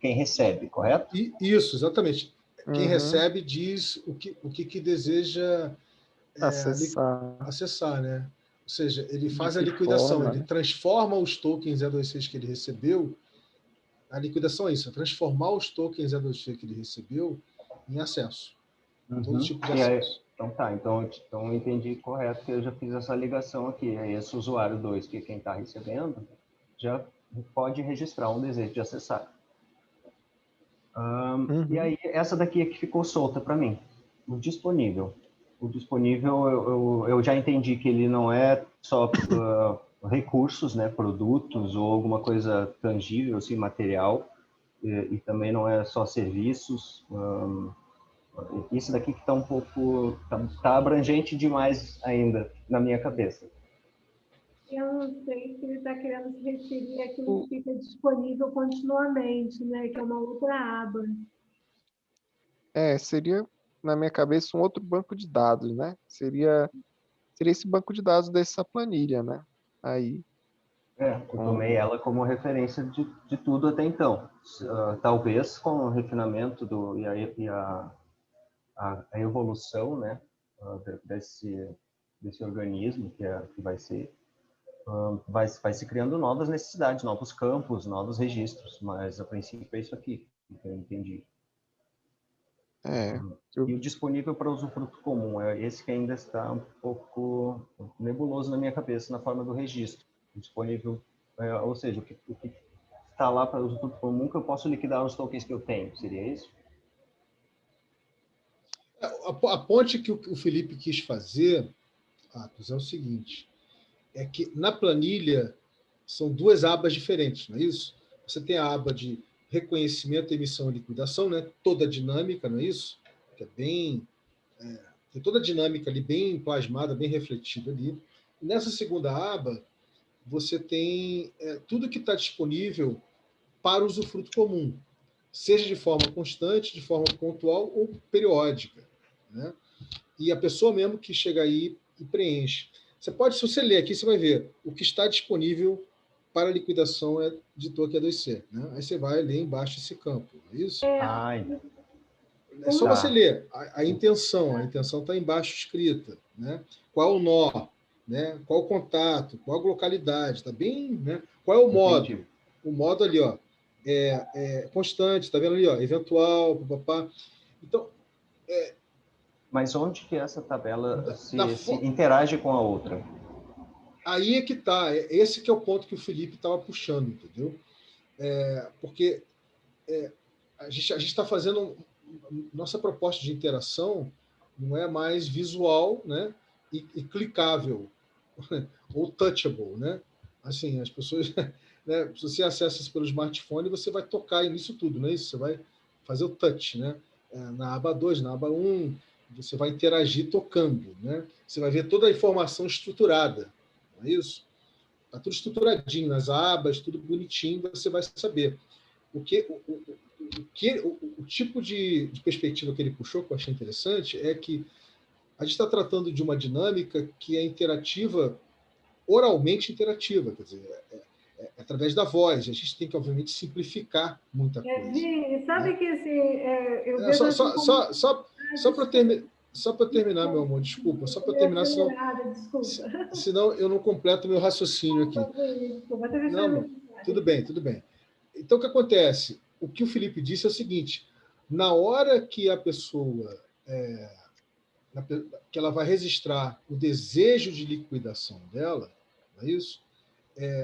B: Quem recebe, correto?
A: Isso, exatamente. quem
D: Uhum.
A: recebe diz o que deseja
D: Acessar.
A: acessar, né? Ou seja, ele
D: De
A: faz a
D: que
A: liquidação,
D: forma,
A: ele
D: né?
A: transforma os tokens E26 que ele recebeu. A liquidação é isso, é transformar os tokens E26 que ele recebeu em acesso. Todo tipo de
B: E aí,
A: acesso.
B: então tá, então eu entendi correto que eu já fiz essa ligação aqui. Aí esse usuário 2, que é quem está recebendo, já pode registrar um desejo de acessar. E
D: Uhum.
B: aí, essa daqui é que ficou solta para mim, o disponível. O disponível, eu já entendi que ele não é só recursos, né, produtos ou alguma coisa tangível, assim, material, e também não é só serviços. Isso daqui que está um pouco, tá abrangente demais ainda na minha cabeça.
C: Eu não sei se ele está querendo se referir àquilo
D: O-
C: que fica disponível continuamente, né? Que é uma outra aba.
D: Seria, na minha cabeça, um outro banco de dados, né? Seria esse banco de dados dessa planilha, né? Aí,
B: Eu tomei ela como referência de tudo até então. Talvez com o refinamento a evolução, né, desse organismo que vai ser, vai se criando novas necessidades, novos campos, novos registros, mas a princípio é isso aqui que eu entendi.
D: é,
B: E
D: eu-
B: o disponível para usufruto comum é esse que ainda está um pouco nebuloso na minha cabeça na forma do registro. O disponível, ou seja, o que está lá para usufruto comum que eu posso liquidar os tokens que eu tenho, seria isso?
A: A ponte que o Felipe quis fazer, Atos, é o seguinte: é que na planilha são duas abas diferentes, não é isso? Você tem a aba de reconhecimento, emissão e liquidação, né? Toda a dinâmica, não é isso? Que é bem. Tem toda a dinâmica ali bem plasmada, bem refletida ali. E nessa segunda aba, você tem tudo que está disponível para o usufruto comum, seja de forma constante, de forma pontual ou periódica, né? E a pessoa mesmo que chega aí e preenche. Você pode, se você ler aqui, você vai ver o que está disponível para liquidação de token E2C. Né? Aí você vai ler embaixo esse campo, é isso? É só você
B: Tá.
A: ler a intenção está embaixo escrita. Né? Qual é o nó? Né? Qual o contato? Qual a localidade? Está bem, né? Qual é o modo?
B: Entendi.
A: O modo ali, ó, é constante, está vendo ali, ó, eventual, papapá. Então,
B: Mas onde que essa tabela
A: da
B: se interage com a outra?
A: aí é que está. Esse que é o ponto que o Felipe estava puxando, entendeu? Porque a gente está fazendo nossa proposta de interação não é mais visual, né, e clicável ou touchable, né? Assim, as pessoas, né, se você acessa isso pelo smartphone, você vai tocar nisso tudo, não é isso? Você vai fazer o touch, né? Na aba 2, na aba 1, você vai interagir tocando, né? Você vai ver toda a informação estruturada, não é isso? Está tudo estruturadinho nas abas, tudo bonitinho, você vai saber. O tipo de perspectiva que ele puxou, que eu achei interessante, é que a gente está tratando de uma dinâmica que é interativa, oralmente interativa, quer dizer, através da voz. A gente tem que, obviamente, simplificar muita coisa.
C: Sabe
A: Né?
C: que assim, eu vejo
A: Só,
C: assim
A: só,
C: como.
A: só, só, só para terminar, meu amor, desculpa, só para
C: Eu
A: terminar,
C: acelerada, desculpa.
A: senão eu não completo meu raciocínio aqui.
C: Desculpa, até
A: Não,
C: deixando.
A: tudo bem, tudo bem. Então, o que acontece? O que o Felipe disse é o seguinte: na hora que a pessoa que ela vai registrar o desejo de liquidação dela, não é isso?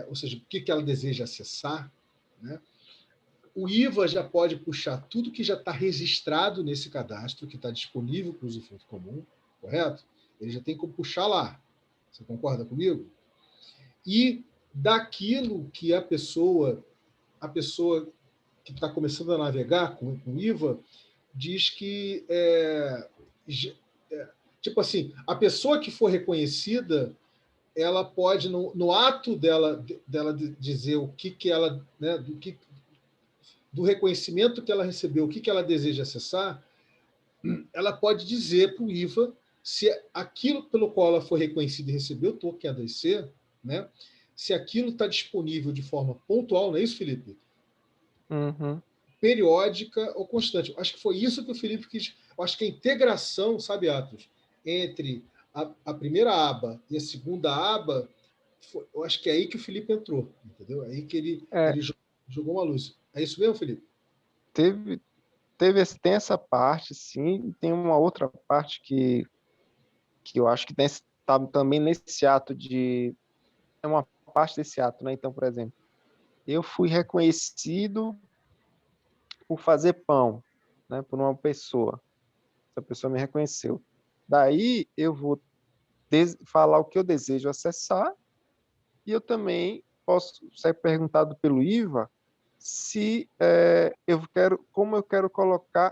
A: Ou seja, o que ela deseja acessar, né? O IVA já pode puxar tudo que já está registrado nesse cadastro, que está disponível para o usufruto comum, correto? Ele já tem como puxar lá. Você concorda comigo? E daquilo que a pessoa que está começando a navegar com IVA diz que tipo assim, a pessoa que for reconhecida, ela pode no ato dela dizer o que ela, né, do reconhecimento que ela recebeu, o que ela deseja acessar, ela pode dizer para o IVA se aquilo pelo qual ela foi reconhecida e recebeu o token A2C, né, se aquilo está disponível de forma pontual, não é isso, Felipe?
D: Uhum.
A: periódica ou constante. Acho que foi isso que o Felipe quis. Eu acho que a integração, sabe, Atos, entre a primeira aba e a segunda aba, eu acho que é aí que o Felipe entrou, entendeu? É aí que ele jogou uma luz. É isso mesmo, Felipe?
D: Tem essa parte, sim, e tem uma outra parte que eu acho que está também nesse ato de... É uma parte desse ato, né? Então, por exemplo, eu fui reconhecido por fazer pão, né? Por uma pessoa. Essa pessoa me reconheceu. Daí, eu vou falar o que eu desejo acessar e eu também posso ser perguntado pelo IVA se eu quero, como eu quero colocar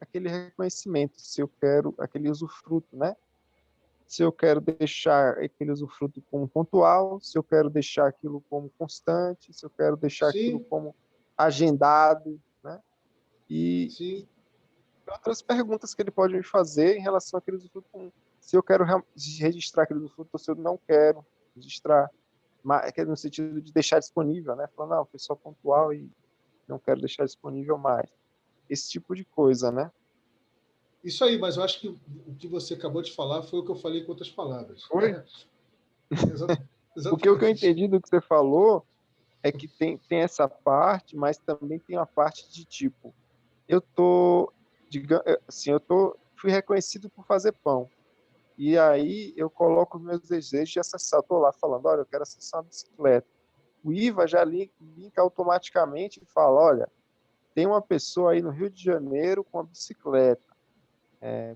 D: aquele reconhecimento, se eu quero aquele usufruto, né? Se eu quero deixar aquele usufruto como pontual, se eu quero deixar aquilo como constante, se eu quero deixar aquilo
A: Sim,
D: como agendado, né? E
A: sim.
D: outras perguntas que ele pode me fazer em relação àquele usufruto, como se eu quero registrar aquele usufruto ou se eu não quero registrar, mas no sentido de deixar disponível, né? Falando, não, foi só pontual e não quero deixar disponível mais. Esse tipo de coisa, né?
A: Isso aí, mas eu acho que o que você acabou de falar foi o que eu falei com outras palavras.
D: Foi? Porque o que eu
A: Exatamente.
D: entendi do que você falou é que tem essa parte, mas também tem a parte de tipo, eu tô, assim, fui reconhecido por fazer pão. E aí eu coloco os meus desejos de acessar. Eu tô lá falando, olha, eu quero acessar uma bicicleta. O IVA já linka automaticamente e fala, olha, tem uma pessoa aí no Rio de Janeiro com a bicicleta.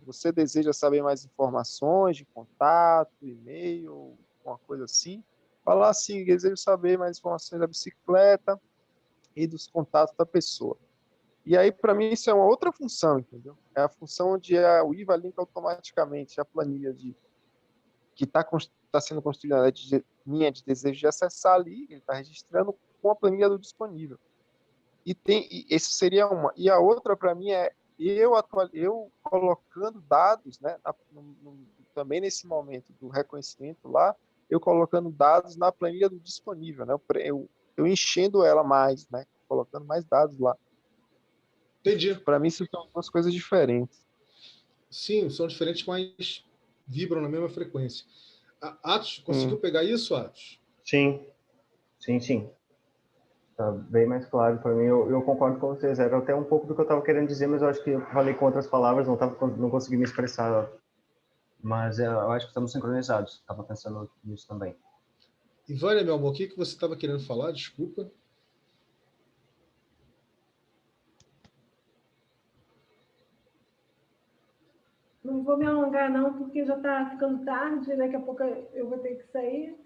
D: Você deseja saber mais informações de contato, e-mail, uma coisa assim? Fala assim, desejo saber mais informações da bicicleta e dos contatos da pessoa. E aí, para mim, isso é uma outra função, entendeu? É a função onde o IVA linka automaticamente a planilha que está sendo construída, né, minha de desejo de acessar ali, ele está registrando com a planilha do disponível. E esse seria uma. E a outra, para mim, é eu colocando dados, né, também nesse momento do reconhecimento lá, eu colocando dados na planilha do disponível, né, eu enchendo ela mais, né, colocando mais dados lá.
A: Entendi.
D: Para mim, isso são duas coisas diferentes.
A: Sim, são diferentes, mas vibram na mesma frequência. Atos, conseguiu
D: Sim.
A: pegar isso, Atos?
B: Sim, sim, sim. Tá bem mais claro para mim. Eu concordo com vocês. Era até um pouco do que eu estava querendo dizer, mas eu acho que eu falei com outras palavras, não consegui me expressar. Mas eu acho que estamos sincronizados. Estava pensando nisso também.
A: Ivânia, meu amor, o que você estava querendo falar? Desculpa.
C: Não vou me alongar, não, porque já está ficando tarde, daqui a pouco eu vou ter que sair.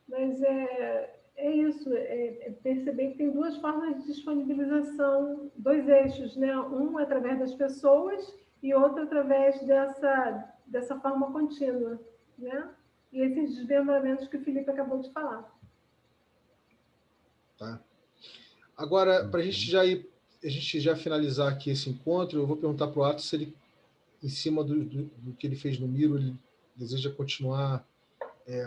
C: Mas é isso, é perceber que tem duas formas de disponibilização, dois eixos, né? Um através das pessoas e outro através dessa forma contínua, né? E esses desdobramentos que o Felipe acabou de falar.
A: Tá. Agora, para a gente já finalizar aqui esse encontro, eu vou perguntar para o Atos se ele, em cima do que ele fez no Miro, ele deseja continuar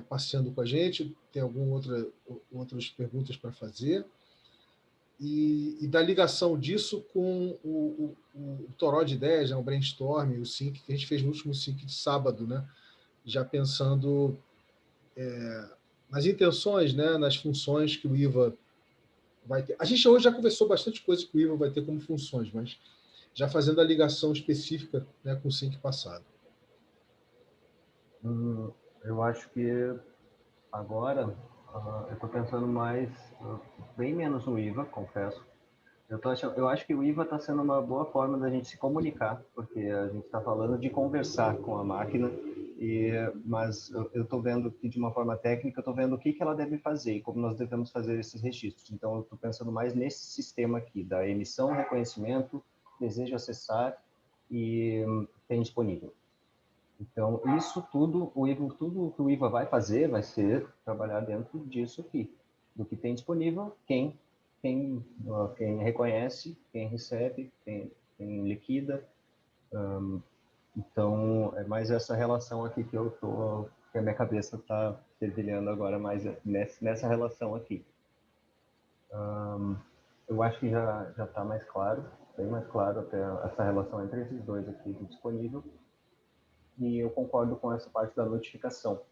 A: passeando com a gente, tem outras perguntas para fazer, e da ligação disso com o Toró de Ideias, né, o Brainstorm, o Sync, que a gente fez no último Sync de sábado, né, já pensando nas intenções, né, nas funções que o IVA vai ter. A gente hoje já conversou bastante coisa que o IVA vai ter como funções, mas já fazendo a ligação específica, né, com o Sync passado.
B: Eu acho que agora eu estou pensando bem menos no IVA, confesso. Eu acho que o IVA está sendo uma boa forma da gente se comunicar, porque a gente está falando de conversar com a máquina, mas eu estou vendo que de uma forma técnica, eu estou vendo o que ela deve fazer e como nós devemos fazer esses registros. Então, eu estou pensando mais nesse sistema aqui, da emissão, reconhecimento, desejo acessar e tem disponível. Então, isso tudo, tudo que o IVA vai fazer vai ser trabalhar dentro disso aqui, do que tem disponível, quem reconhece, quem recebe, quem liquida. Então, é mais essa relação aqui que que a minha cabeça está fervilhando agora, mais nessa relação aqui. eu acho que já está mais claro, bem mais claro até essa relação entre esses dois aqui do disponível. E eu concordo com essa parte da notificação,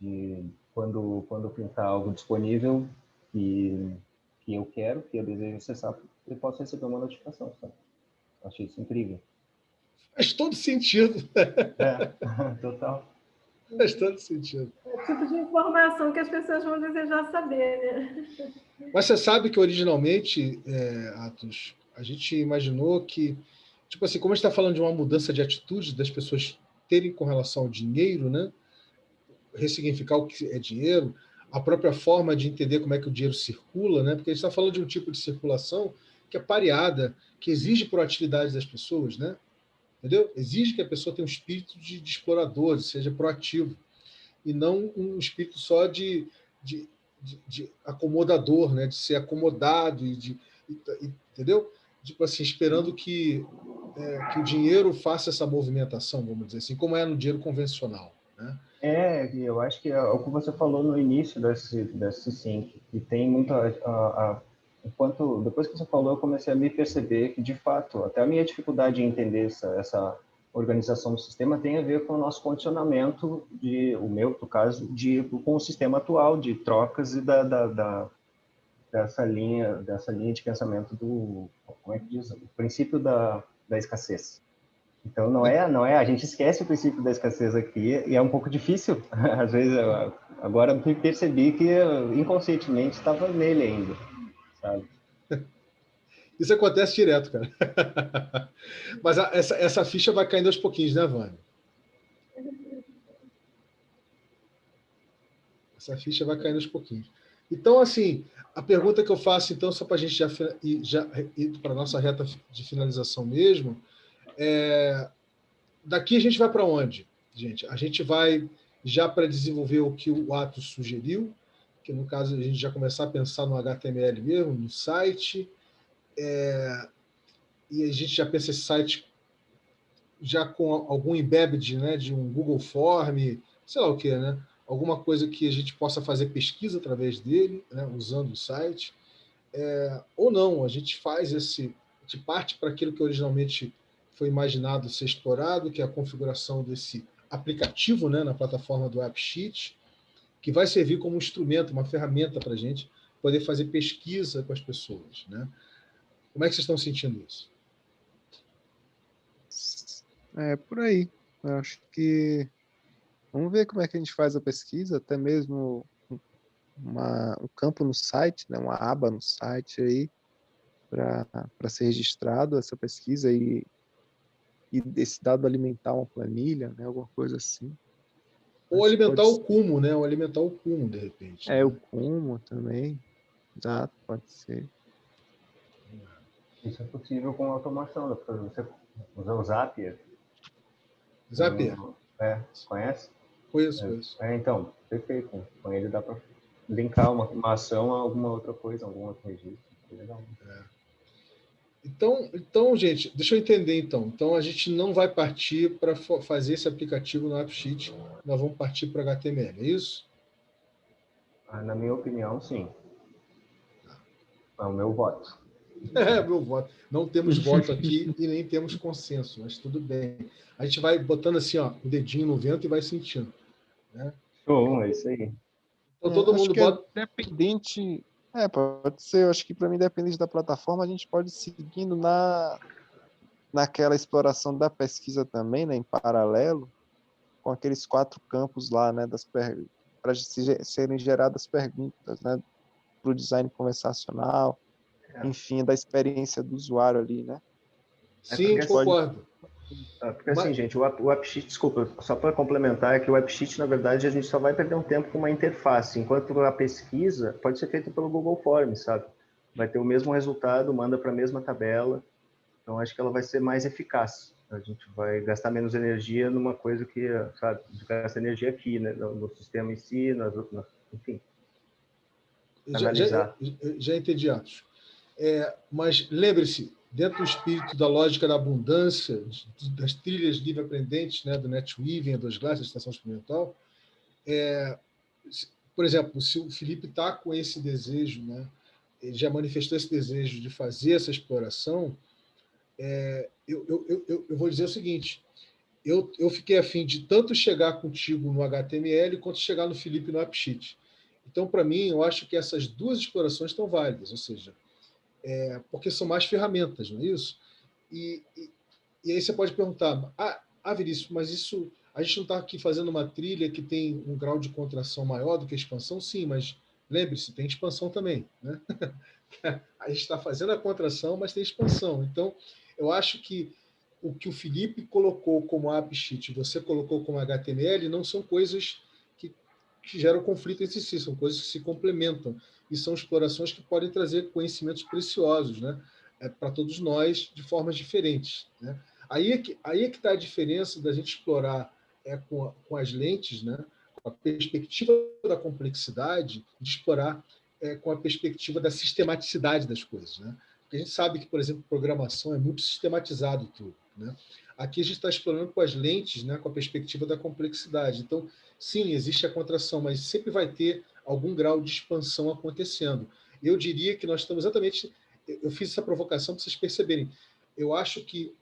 B: de quando pintar algo disponível que eu quero, que eu desejo acessar, eu posso receber uma notificação, sabe? Achei isso incrível.
A: Faz todo sentido.
B: Total.
A: Faz todo sentido.
C: É o tipo de informação que as pessoas vão desejar saber, né?
A: Mas você sabe que originalmente, Atos, a gente imaginou que, tipo assim, como a gente está falando de uma mudança de atitude das pessoas terem com relação ao dinheiro, né? Ressignificar o que é dinheiro, a própria forma de entender como é que o dinheiro circula, né? Porque a gente está falando de um tipo de circulação que é pareada, que exige proatividade das pessoas, né? Entendeu? Exige que a pessoa tenha um espírito de explorador, seja proativo, e não um espírito só de acomodador, né? De ser acomodado entendeu? Tipo assim, esperando que o dinheiro faça essa movimentação, vamos dizer assim, como é no dinheiro convencional, né?
B: Eu acho que é o que você falou no início desse sync, que tem muita... depois que você falou, eu comecei a me perceber que, de fato, até a minha dificuldade em entender essa organização do sistema tem a ver com o nosso condicionamento, o meu, no caso, com o sistema atual de trocas e dessa linha de pensamento como é que diz? O princípio da escassez. Então, não é, a gente esquece o princípio da escassez aqui e é um pouco difícil. Às vezes, agora eu percebi que inconscientemente estava nele ainda, sabe?
A: Isso acontece direto, cara. Mas essa ficha vai caindo aos pouquinhos, né, Vânia? Essa ficha vai caindo aos pouquinhos. Então, assim, a pergunta que eu faço, então, só para a gente já ir para a nossa reta de finalização mesmo, daqui a gente vai para onde, gente? A gente vai já para desenvolver o que o Atos sugeriu, que no caso a gente já começar a pensar no HTML mesmo, no site, e a gente já pensa esse site já com algum embedded, né, de um Google Form, sei lá o que, né? Alguma coisa que a gente possa fazer pesquisa através dele, né, usando o site. Ou não, a gente faz a gente parte para aquilo que originalmente foi imaginado ser explorado, que é a configuração desse aplicativo, né, na plataforma do AppSheet, que vai servir como um instrumento, uma ferramenta para a gente poder fazer pesquisa com as pessoas, né? Como é que vocês estão sentindo isso?
D: Por aí. Eu acho que vamos ver como é que a gente faz a pesquisa, até mesmo um campo no site, né, uma aba no site aí para ser registrado essa pesquisa e esse dado alimentar uma planilha, né, alguma coisa assim.
A: Ou alimentar o Kumo, né? Ou alimentar o Kumo, de repente.
D: O Kumo também. Exato, pode ser.
B: Isso é possível com automação, dá para você usar o Zapier.
A: Zapier.
B: Conhece?
A: Conheço.
B: Então, perfeito. Com ele dá para linkar uma ação a alguma outra coisa, algum outro registro. Legal.
A: Então, gente, deixa eu entender então. Então, a gente não vai partir para fazer esse aplicativo no AppSheet, nós vamos partir para HTML, é isso?
B: Na minha opinião, sim. É o meu voto.
A: Meu voto. Não temos voto aqui e nem temos consenso, mas tudo bem. A gente vai botando assim, ó, o dedinho no vento e vai sentindo. Né?
B: É isso aí.
A: Então, todo mundo bota.
D: Dependente. Pode ser. Eu acho que para mim, dependente da plataforma, a gente pode ir seguindo naquela exploração da pesquisa também, né, em paralelo, com aqueles 4 campos lá, né, para serem geradas perguntas, né, para o design conversacional, enfim, da experiência do usuário ali, né?
A: Sim, concordo.
B: Porque assim, gente, o AppSheet, desculpa, só para complementar, é que o AppSheet, na verdade, a gente só vai perder um tempo com uma interface, enquanto a pesquisa pode ser feita pelo Google Forms, sabe? Vai ter o mesmo resultado, manda para a mesma tabela, então acho que ela vai ser mais eficaz. A gente vai gastar menos energia numa coisa que, sabe, gasta energia aqui, né, no sistema em si, enfim. Analisar.
A: Já entendi, Atos. Mas lembre-se, dentro do espírito da lógica da abundância, das trilhas livre-aprendentes, né, do NetWeaving, das Glass, da estação experimental, por exemplo, se o Felipe está com esse desejo, né, ele já manifestou esse desejo de fazer essa exploração, eu vou dizer o seguinte, eu fiquei a fim de tanto chegar contigo no HTML quanto chegar no Felipe no AppSheet. Então, para mim, eu acho que essas duas explorações estão válidas, ou seja, porque são mais ferramentas, não é isso? E aí você pode perguntar, Vinícius, mas isso, a gente não está aqui fazendo uma trilha que tem um grau de contração maior do que a expansão? Sim, mas lembre-se, tem expansão também, né? A gente está fazendo a contração, mas tem expansão. Então, eu acho que o que o Felipe colocou como AppSheet e você colocou como HTML não são coisas que geram conflito entre si, são coisas que se complementam e são explorações que podem trazer conhecimentos preciosos, né, para todos nós de formas diferentes, né? Aí é que está a diferença da gente explorar com as lentes, né, com a perspectiva da complexidade, de explorar com a perspectiva da sistematicidade das coisas, né? Porque a gente sabe que, por exemplo, programação é muito sistematizado tudo, né? Aqui a gente está explorando com as lentes, né, com a perspectiva da complexidade. Então, sim, existe a contração, mas sempre vai ter algum grau de expansão acontecendo. Eu diria que nós estamos exatamente... Eu fiz essa provocação para vocês perceberem. Eu acho que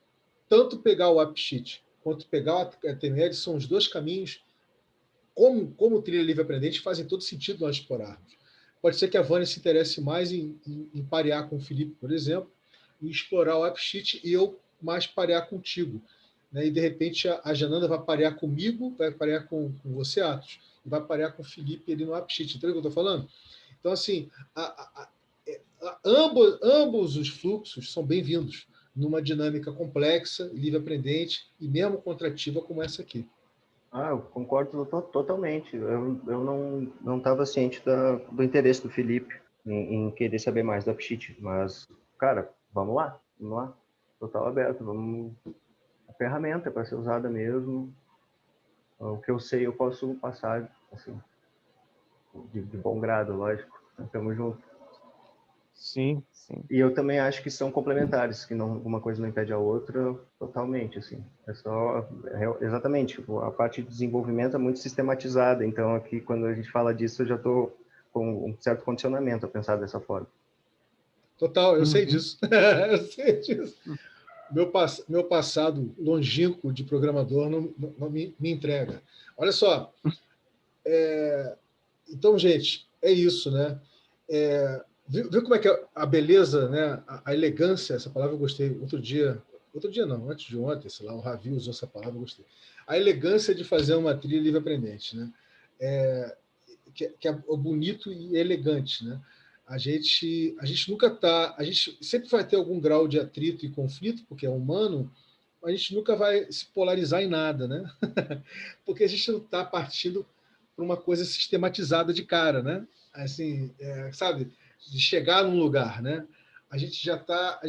A: tanto pegar o AppSheet quanto pegar o HTML são os dois caminhos, como trilha livre aprendente, fazem todo sentido nós explorarmos. Pode ser que a Vânia se interesse mais em parear com o Felipe, por exemplo, em explorar o AppSheet e eu mais parear contigo, né? E, de repente, a Jananda vai parear comigo, vai parear com você, Atos, e vai parear com o Felipe ali no AppSheet. Entendeu o que eu estou falando? Então, assim, ambos os fluxos são bem-vindos numa dinâmica complexa, livre-aprendente e mesmo contrativa como essa aqui.
B: Eu concordo totalmente. Eu não estava ciente do interesse do Felipe em querer saber mais do AppSheet, mas, cara, vamos lá. Total aberto. A ferramenta é para ser usada mesmo. O que eu sei eu posso passar, assim, de bom grado, lógico. Estamos juntos.
D: Sim, sim.
B: E eu também acho que são complementares, que uma coisa não impede a outra totalmente, assim. Exatamente, a parte de desenvolvimento é muito sistematizada, então aqui quando a gente fala disso eu já estou com um certo condicionamento a pensar dessa forma.
A: Total, eu sei disso. Eu sei disso. Meu passado longínquo de programador não me entrega. Olha só. Então, gente, é isso, né? Viu como é que a beleza, né? A elegância, essa palavra eu gostei. Outro dia não, antes de ontem, sei lá, o Ravi usou essa palavra, eu gostei. A elegância de fazer uma trilha livre aprendente, né? Que é bonito e elegante, né? A gente nunca está, a gente sempre vai ter algum grau de atrito e conflito, porque é humano, mas a gente nunca vai se polarizar em nada, né? Porque a gente não está partindo para uma coisa sistematizada de cara, né? Assim, sabe, de chegar num lugar, né? A gente já está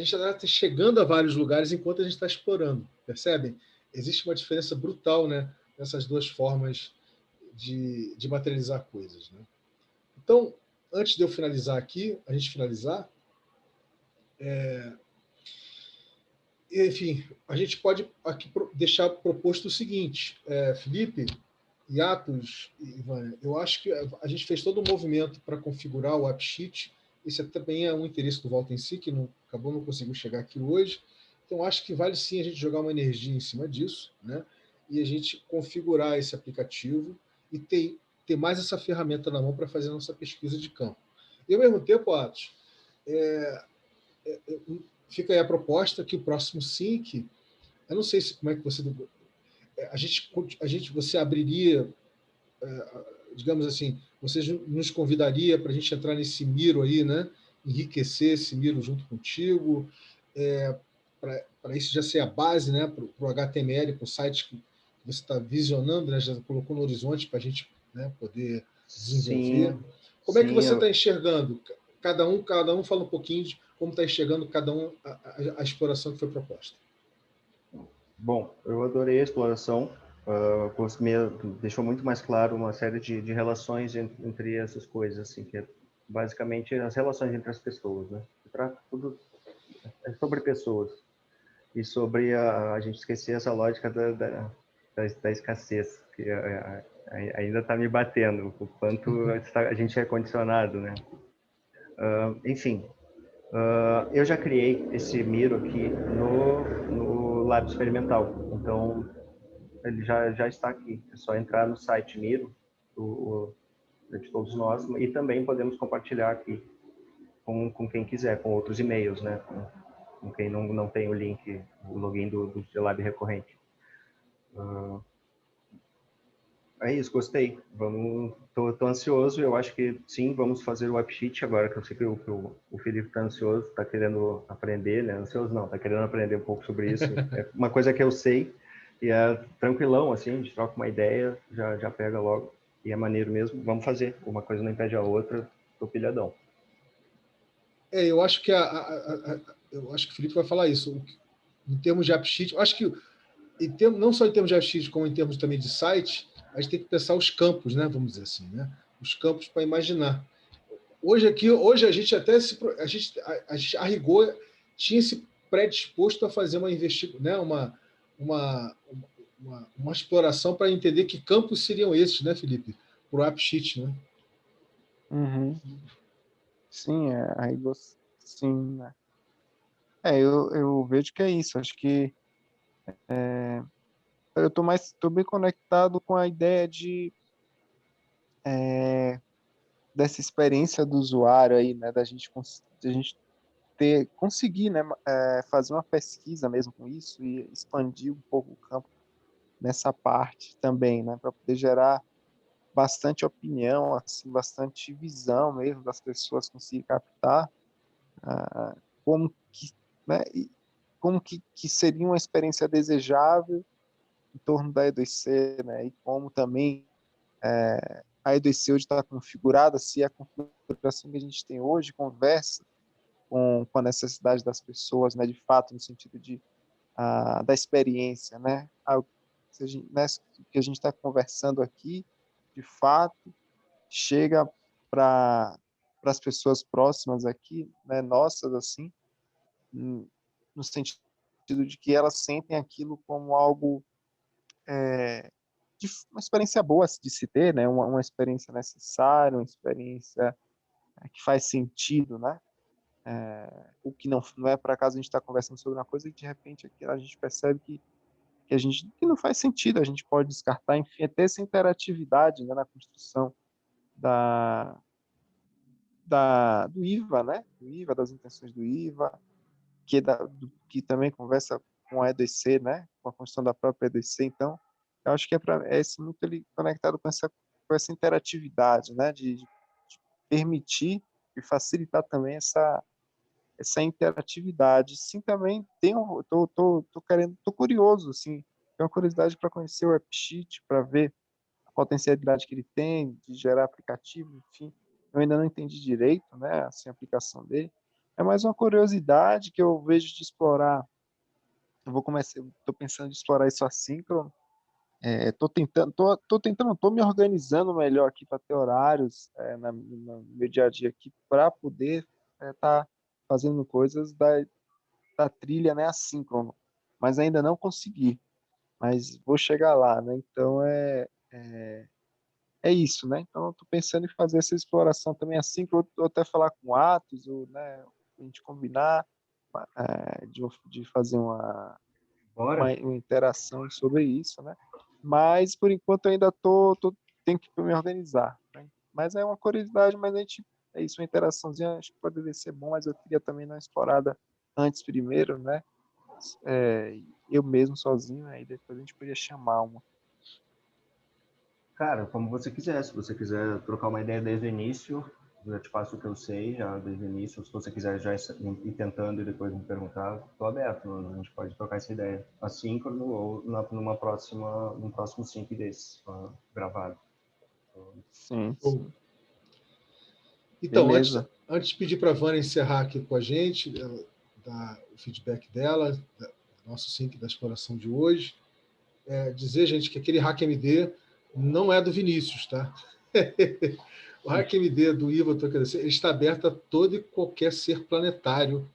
A: chegando a vários lugares enquanto a gente está explorando, percebem? Existe uma diferença brutal, né? Nessas duas formas de materializar coisas, né? Então, antes de eu finalizar aqui, a gente finalizar, enfim, a gente pode aqui deixar proposto o seguinte, Felipe e Atos e Ivânia, eu acho que a gente fez todo um movimento para configurar o AppSheet, esse também é um interesse do Walter em si, que acabou não conseguiu chegar aqui hoje, então acho que vale sim a gente jogar uma energia em cima disso, né? E a gente configurar esse aplicativo e ter mais essa ferramenta na mão para fazer a nossa pesquisa de campo. E, ao mesmo tempo, Atos, fica aí a proposta que o próximo SYNC, eu não sei como é que você... Você abriria, digamos assim, você nos convidaria para a gente entrar nesse Miro aí, né? Enriquecer esse Miro junto contigo, para isso já ser a base, né? Para o HTML, para o site que você está visionando, né? Já colocou no horizonte para a gente, né, poder desenvolver.
B: Sim,
A: Como é que você está enxergando? Cada um fala um pouquinho de como está enxergando cada um a exploração que foi proposta.
B: Bom, eu adorei a exploração. Deixou muito mais claro uma série de relações entre essas coisas, assim, que é basicamente as relações entre as pessoas, né? Tudo é sobre pessoas e sobre a gente esquecer essa lógica da escassez, que ainda está me batendo, o quanto a gente é condicionado, né? Enfim, eu já criei esse Miro aqui no Lab Experimental, então ele já está aqui. É só entrar no site Miro, de todos nós, e também podemos compartilhar aqui com quem quiser, com outros e-mails, né? Com quem não tem o link, o login do Glab recorrente. É isso, gostei. Tô ansioso, eu acho que sim, vamos fazer o AppSheet agora, que eu sei que o Felipe está ansioso, está querendo aprender, né? Ansioso não, está querendo aprender um pouco sobre isso. É uma coisa que eu sei, e é tranquilão, assim, a gente troca uma ideia, já pega logo, e é maneiro mesmo, vamos fazer. Uma coisa não impede a outra, tô pilhadão.
A: Eu acho que eu acho que o Felipe vai falar isso. Em termos de AppSheet, eu acho que não só em termos de AppSheet, como em termos também de site, a gente tem que pensar os campos, né? Vamos dizer assim, né? Os campos para imaginar. Hoje a gente até a gente a rigor tinha se predisposto a fazer uma investigação, né? Uma exploração para entender que campos seriam esses, né, Felipe? Para o AppSheet, né?
D: Uhum. Sim, aí você, sim, né? Eu vejo que é isso. Acho que eu tô bem conectado com a ideia dessa experiência do usuário aí, né? Da gente conseguir, né? Fazer uma pesquisa mesmo com isso e expandir um pouco o campo nessa parte também, né? Para poder gerar bastante opinião, assim, bastante visão mesmo das pessoas conseguir captar como que, né? E como que seria uma experiência desejável em torno da E2C, né? E como também a E2C hoje está configurada, se a configuração que a gente tem hoje conversa com a necessidade das pessoas, né? De fato, no sentido da experiência, né? Né? Que a gente está conversando aqui, de fato, chega para as pessoas próximas aqui, né? Nossas, assim, no sentido de que elas sentem aquilo como algo de uma experiência boa de se ter, né? Uma experiência necessária, uma experiência que faz sentido, né? O que não é por acaso a gente está conversando sobre uma coisa e de repente a gente percebe que não faz sentido, a gente pode descartar, enfim, até essa interatividade, né, na construção da, do IVA, né? Do IVA, das intenções do IVA, que também conversa com a EDC, né? Com a construção da própria EDC. Então, eu acho que é isso muito conectado com essa interatividade, né? De permitir e facilitar também essa interatividade. Sim, também tô curioso, assim, tenho uma curiosidade para conhecer o AppSheet, para ver a potencialidade que ele tem de gerar aplicativo, enfim. Eu ainda não entendi direito, né, assim, a aplicação dele. É mais uma curiosidade que eu vejo de explorar. Estou pensando em explorar isso assíncrono. Tô me organizando melhor aqui para ter horários no meu dia a dia aqui para poder estar fazendo coisas da trilha, né, assíncrono, mas ainda não consegui, mas vou chegar lá, né? Então é isso, né? Então eu tô pensando em fazer essa exploração também assíncrono, ou até falar com o Atos, ou, né, a gente combinar de fazer
B: Bora?
D: uma interação sobre isso, né? Mas por enquanto eu ainda tenho que me organizar, né? Mas é uma curiosidade, mas é isso, uma interaçãozinha, acho que poderia ser bom, mas eu queria também dar uma explorada antes primeiro, né? Eu mesmo sozinho, aí depois a gente podia chamar uma.
B: Cara, como você quiser. Se você quiser trocar uma ideia desde o início, eu te passo o que eu sei já desde o início. Se você quiser já ir tentando e depois me perguntar, estou aberto. A gente pode trocar essa ideia assíncrono ou num próximo sync desse gravado.
D: Sim,
A: Bom,
D: sim.
A: então,
D: Beleza.
A: antes de pedir para a Vânia encerrar aqui com a gente, dar o feedback dela, nosso sync da exploração de hoje, dizer, gente, que aquele HackMD não é do Vinícius, tá? O HackMD do Ivo, ele está aberto a todo e qualquer ser planetário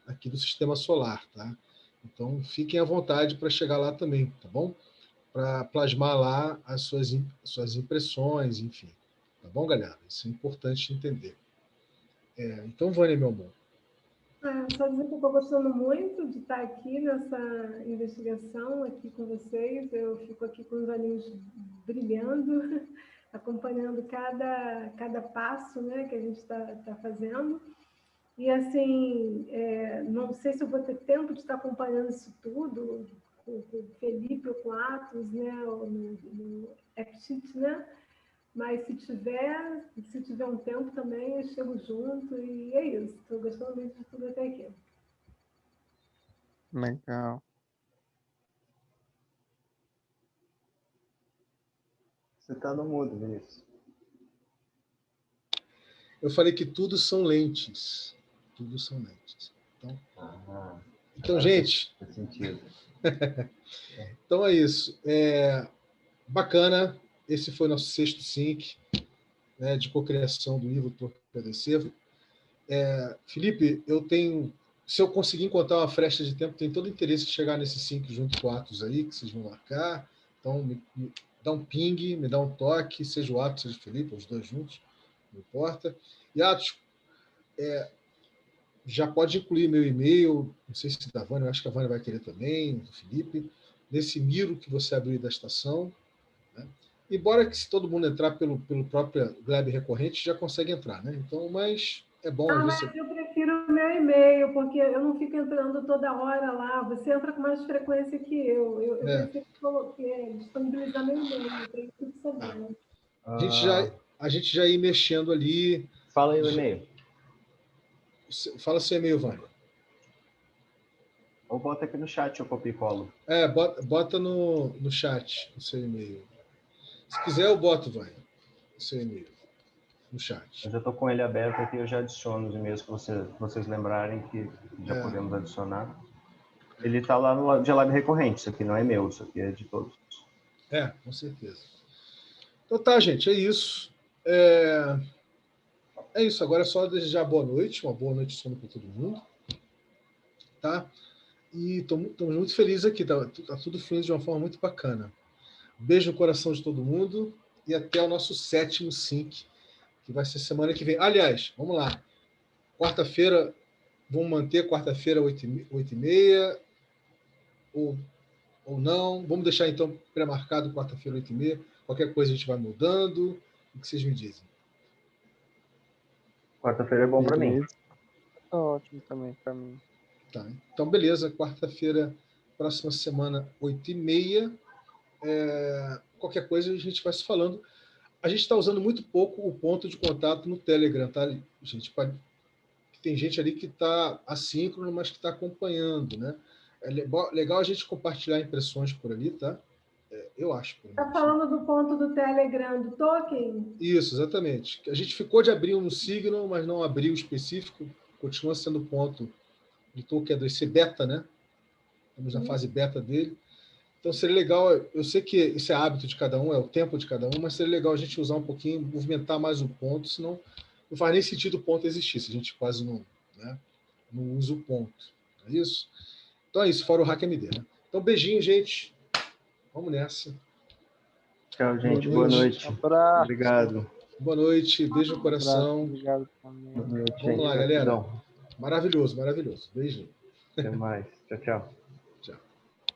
A: aqui do sistema solar, tá? Então, fiquem à vontade para chegar lá também, tá bom? Para plasmar lá as suas impressões, enfim. Tá bom, galera? Isso é importante entender. Então, Vânia, meu amor.
C: Só dizer que eu estou gostando muito de estar aqui nessa investigação aqui com vocês. Eu fico aqui com os olhinhos brilhando, acompanhando cada passo, né, que a gente está fazendo. E, assim, não sei se eu vou ter tempo de estar acompanhando isso tudo com o Felipe ou com o Atos, né, ou no X-Sheet, né? Mas se tiver um tempo também, eu chego junto e é isso. Estou gostando muito de tudo até aqui.
D: Legal.
B: Você está no mudo, Vinícius.
A: Eu falei que tudo são lentes. Tudo são lentes. Então, gente...
B: Faz sentido.
A: Então é isso. Bacana. Esse foi nosso 6º Sync, né, de cocriação do Ivo Torpedecer. Felipe, se eu conseguir encontrar uma fresta de tempo, tenho todo o interesse de chegar nesse sync junto com o Atos aí, que vocês vão marcar. Então, me dá um ping, me dá um toque, seja o Atos, seja o Felipe, os dois juntos, não importa. E, Atos, já pode incluir meu e-mail, não sei se da Vânia, eu acho que a Vânia vai querer também, do Felipe, nesse miro que você abriu da estação. Né? Embora que se todo mundo entrar pelo próprio Gleb recorrente, já consegue entrar, né? Então, mas é bom...
C: mas eu prefiro o meu e-mail, porque eu não fico entrando toda hora lá. Você entra com mais frequência que eu. Eu prefiro disponibilizar meu e-mail, para isso saber.
A: A gente já ir mexendo ali.
B: Fala aí o e-mail.
A: Fala seu e-mail, Vânia.
B: Ou bota aqui no chat, eu copio e colo.
A: Bota no chat o seu e-mail. Se quiser, eu boto, Vânia, o seu e-mail no chat.
B: Eu já estou com ele aberto aqui, eu já adiciono os e-mails que vocês lembrarem que já podemos adicionar. Ele está lá no Gelab recorrente, isso aqui não é meu, isso aqui é de todos.
A: Com certeza. Então tá, gente, é isso. É isso, agora é só desejar boa noite, uma boa noite de sono para todo mundo. Tá? E estamos muito felizes aqui, tá tudo fluindo de uma forma muito bacana. Beijo no coração de todo mundo e até o nosso 7º Sync, que vai ser semana que vem. Aliás, vamos lá. Quarta-feira, vamos manter quarta-feira 8h30 ou não. Vamos deixar, então, pré-marcado quarta-feira 8h30. Qualquer coisa a gente vai mudando. O que vocês me dizem?
B: Quarta-feira é bom para mim.
D: Tá ótimo também para mim.
A: Tá. Então, beleza. Quarta-feira, próxima semana, 8h30. Qualquer coisa a gente vai se falando. A gente está usando muito pouco o ponto de contato no Telegram, tá, gente? Tem gente ali que está assíncrono, mas que está acompanhando, né? É legal a gente compartilhar impressões por ali, tá? Eu acho.
C: Está falando do ponto do Telegram do token?
A: Isso, exatamente. A gente ficou de abrir um no Signal, mas não abriu o específico. Continua sendo ponto do token esse beta, né? Estamos na fase beta dele. Então, seria legal, eu sei que isso é hábito de cada um, é o tempo de cada um, mas seria legal a gente usar um pouquinho, movimentar mais o ponto, senão não faz nem sentido o ponto existir, se a gente quase não usa o ponto. É isso? Então é isso, fora o HackMD, né? Então, beijinho, gente. Vamos nessa.
B: Tchau, gente. Boa noite.
D: Abraço.
B: Obrigado.
A: Boa noite, beijo no coração.
D: Obrigado também.
B: Boa noite,
A: Vamos lá,
B: gente.
A: galera. Maravilhoso, maravilhoso. Beijinho.
B: Até mais. Tchau, tchau.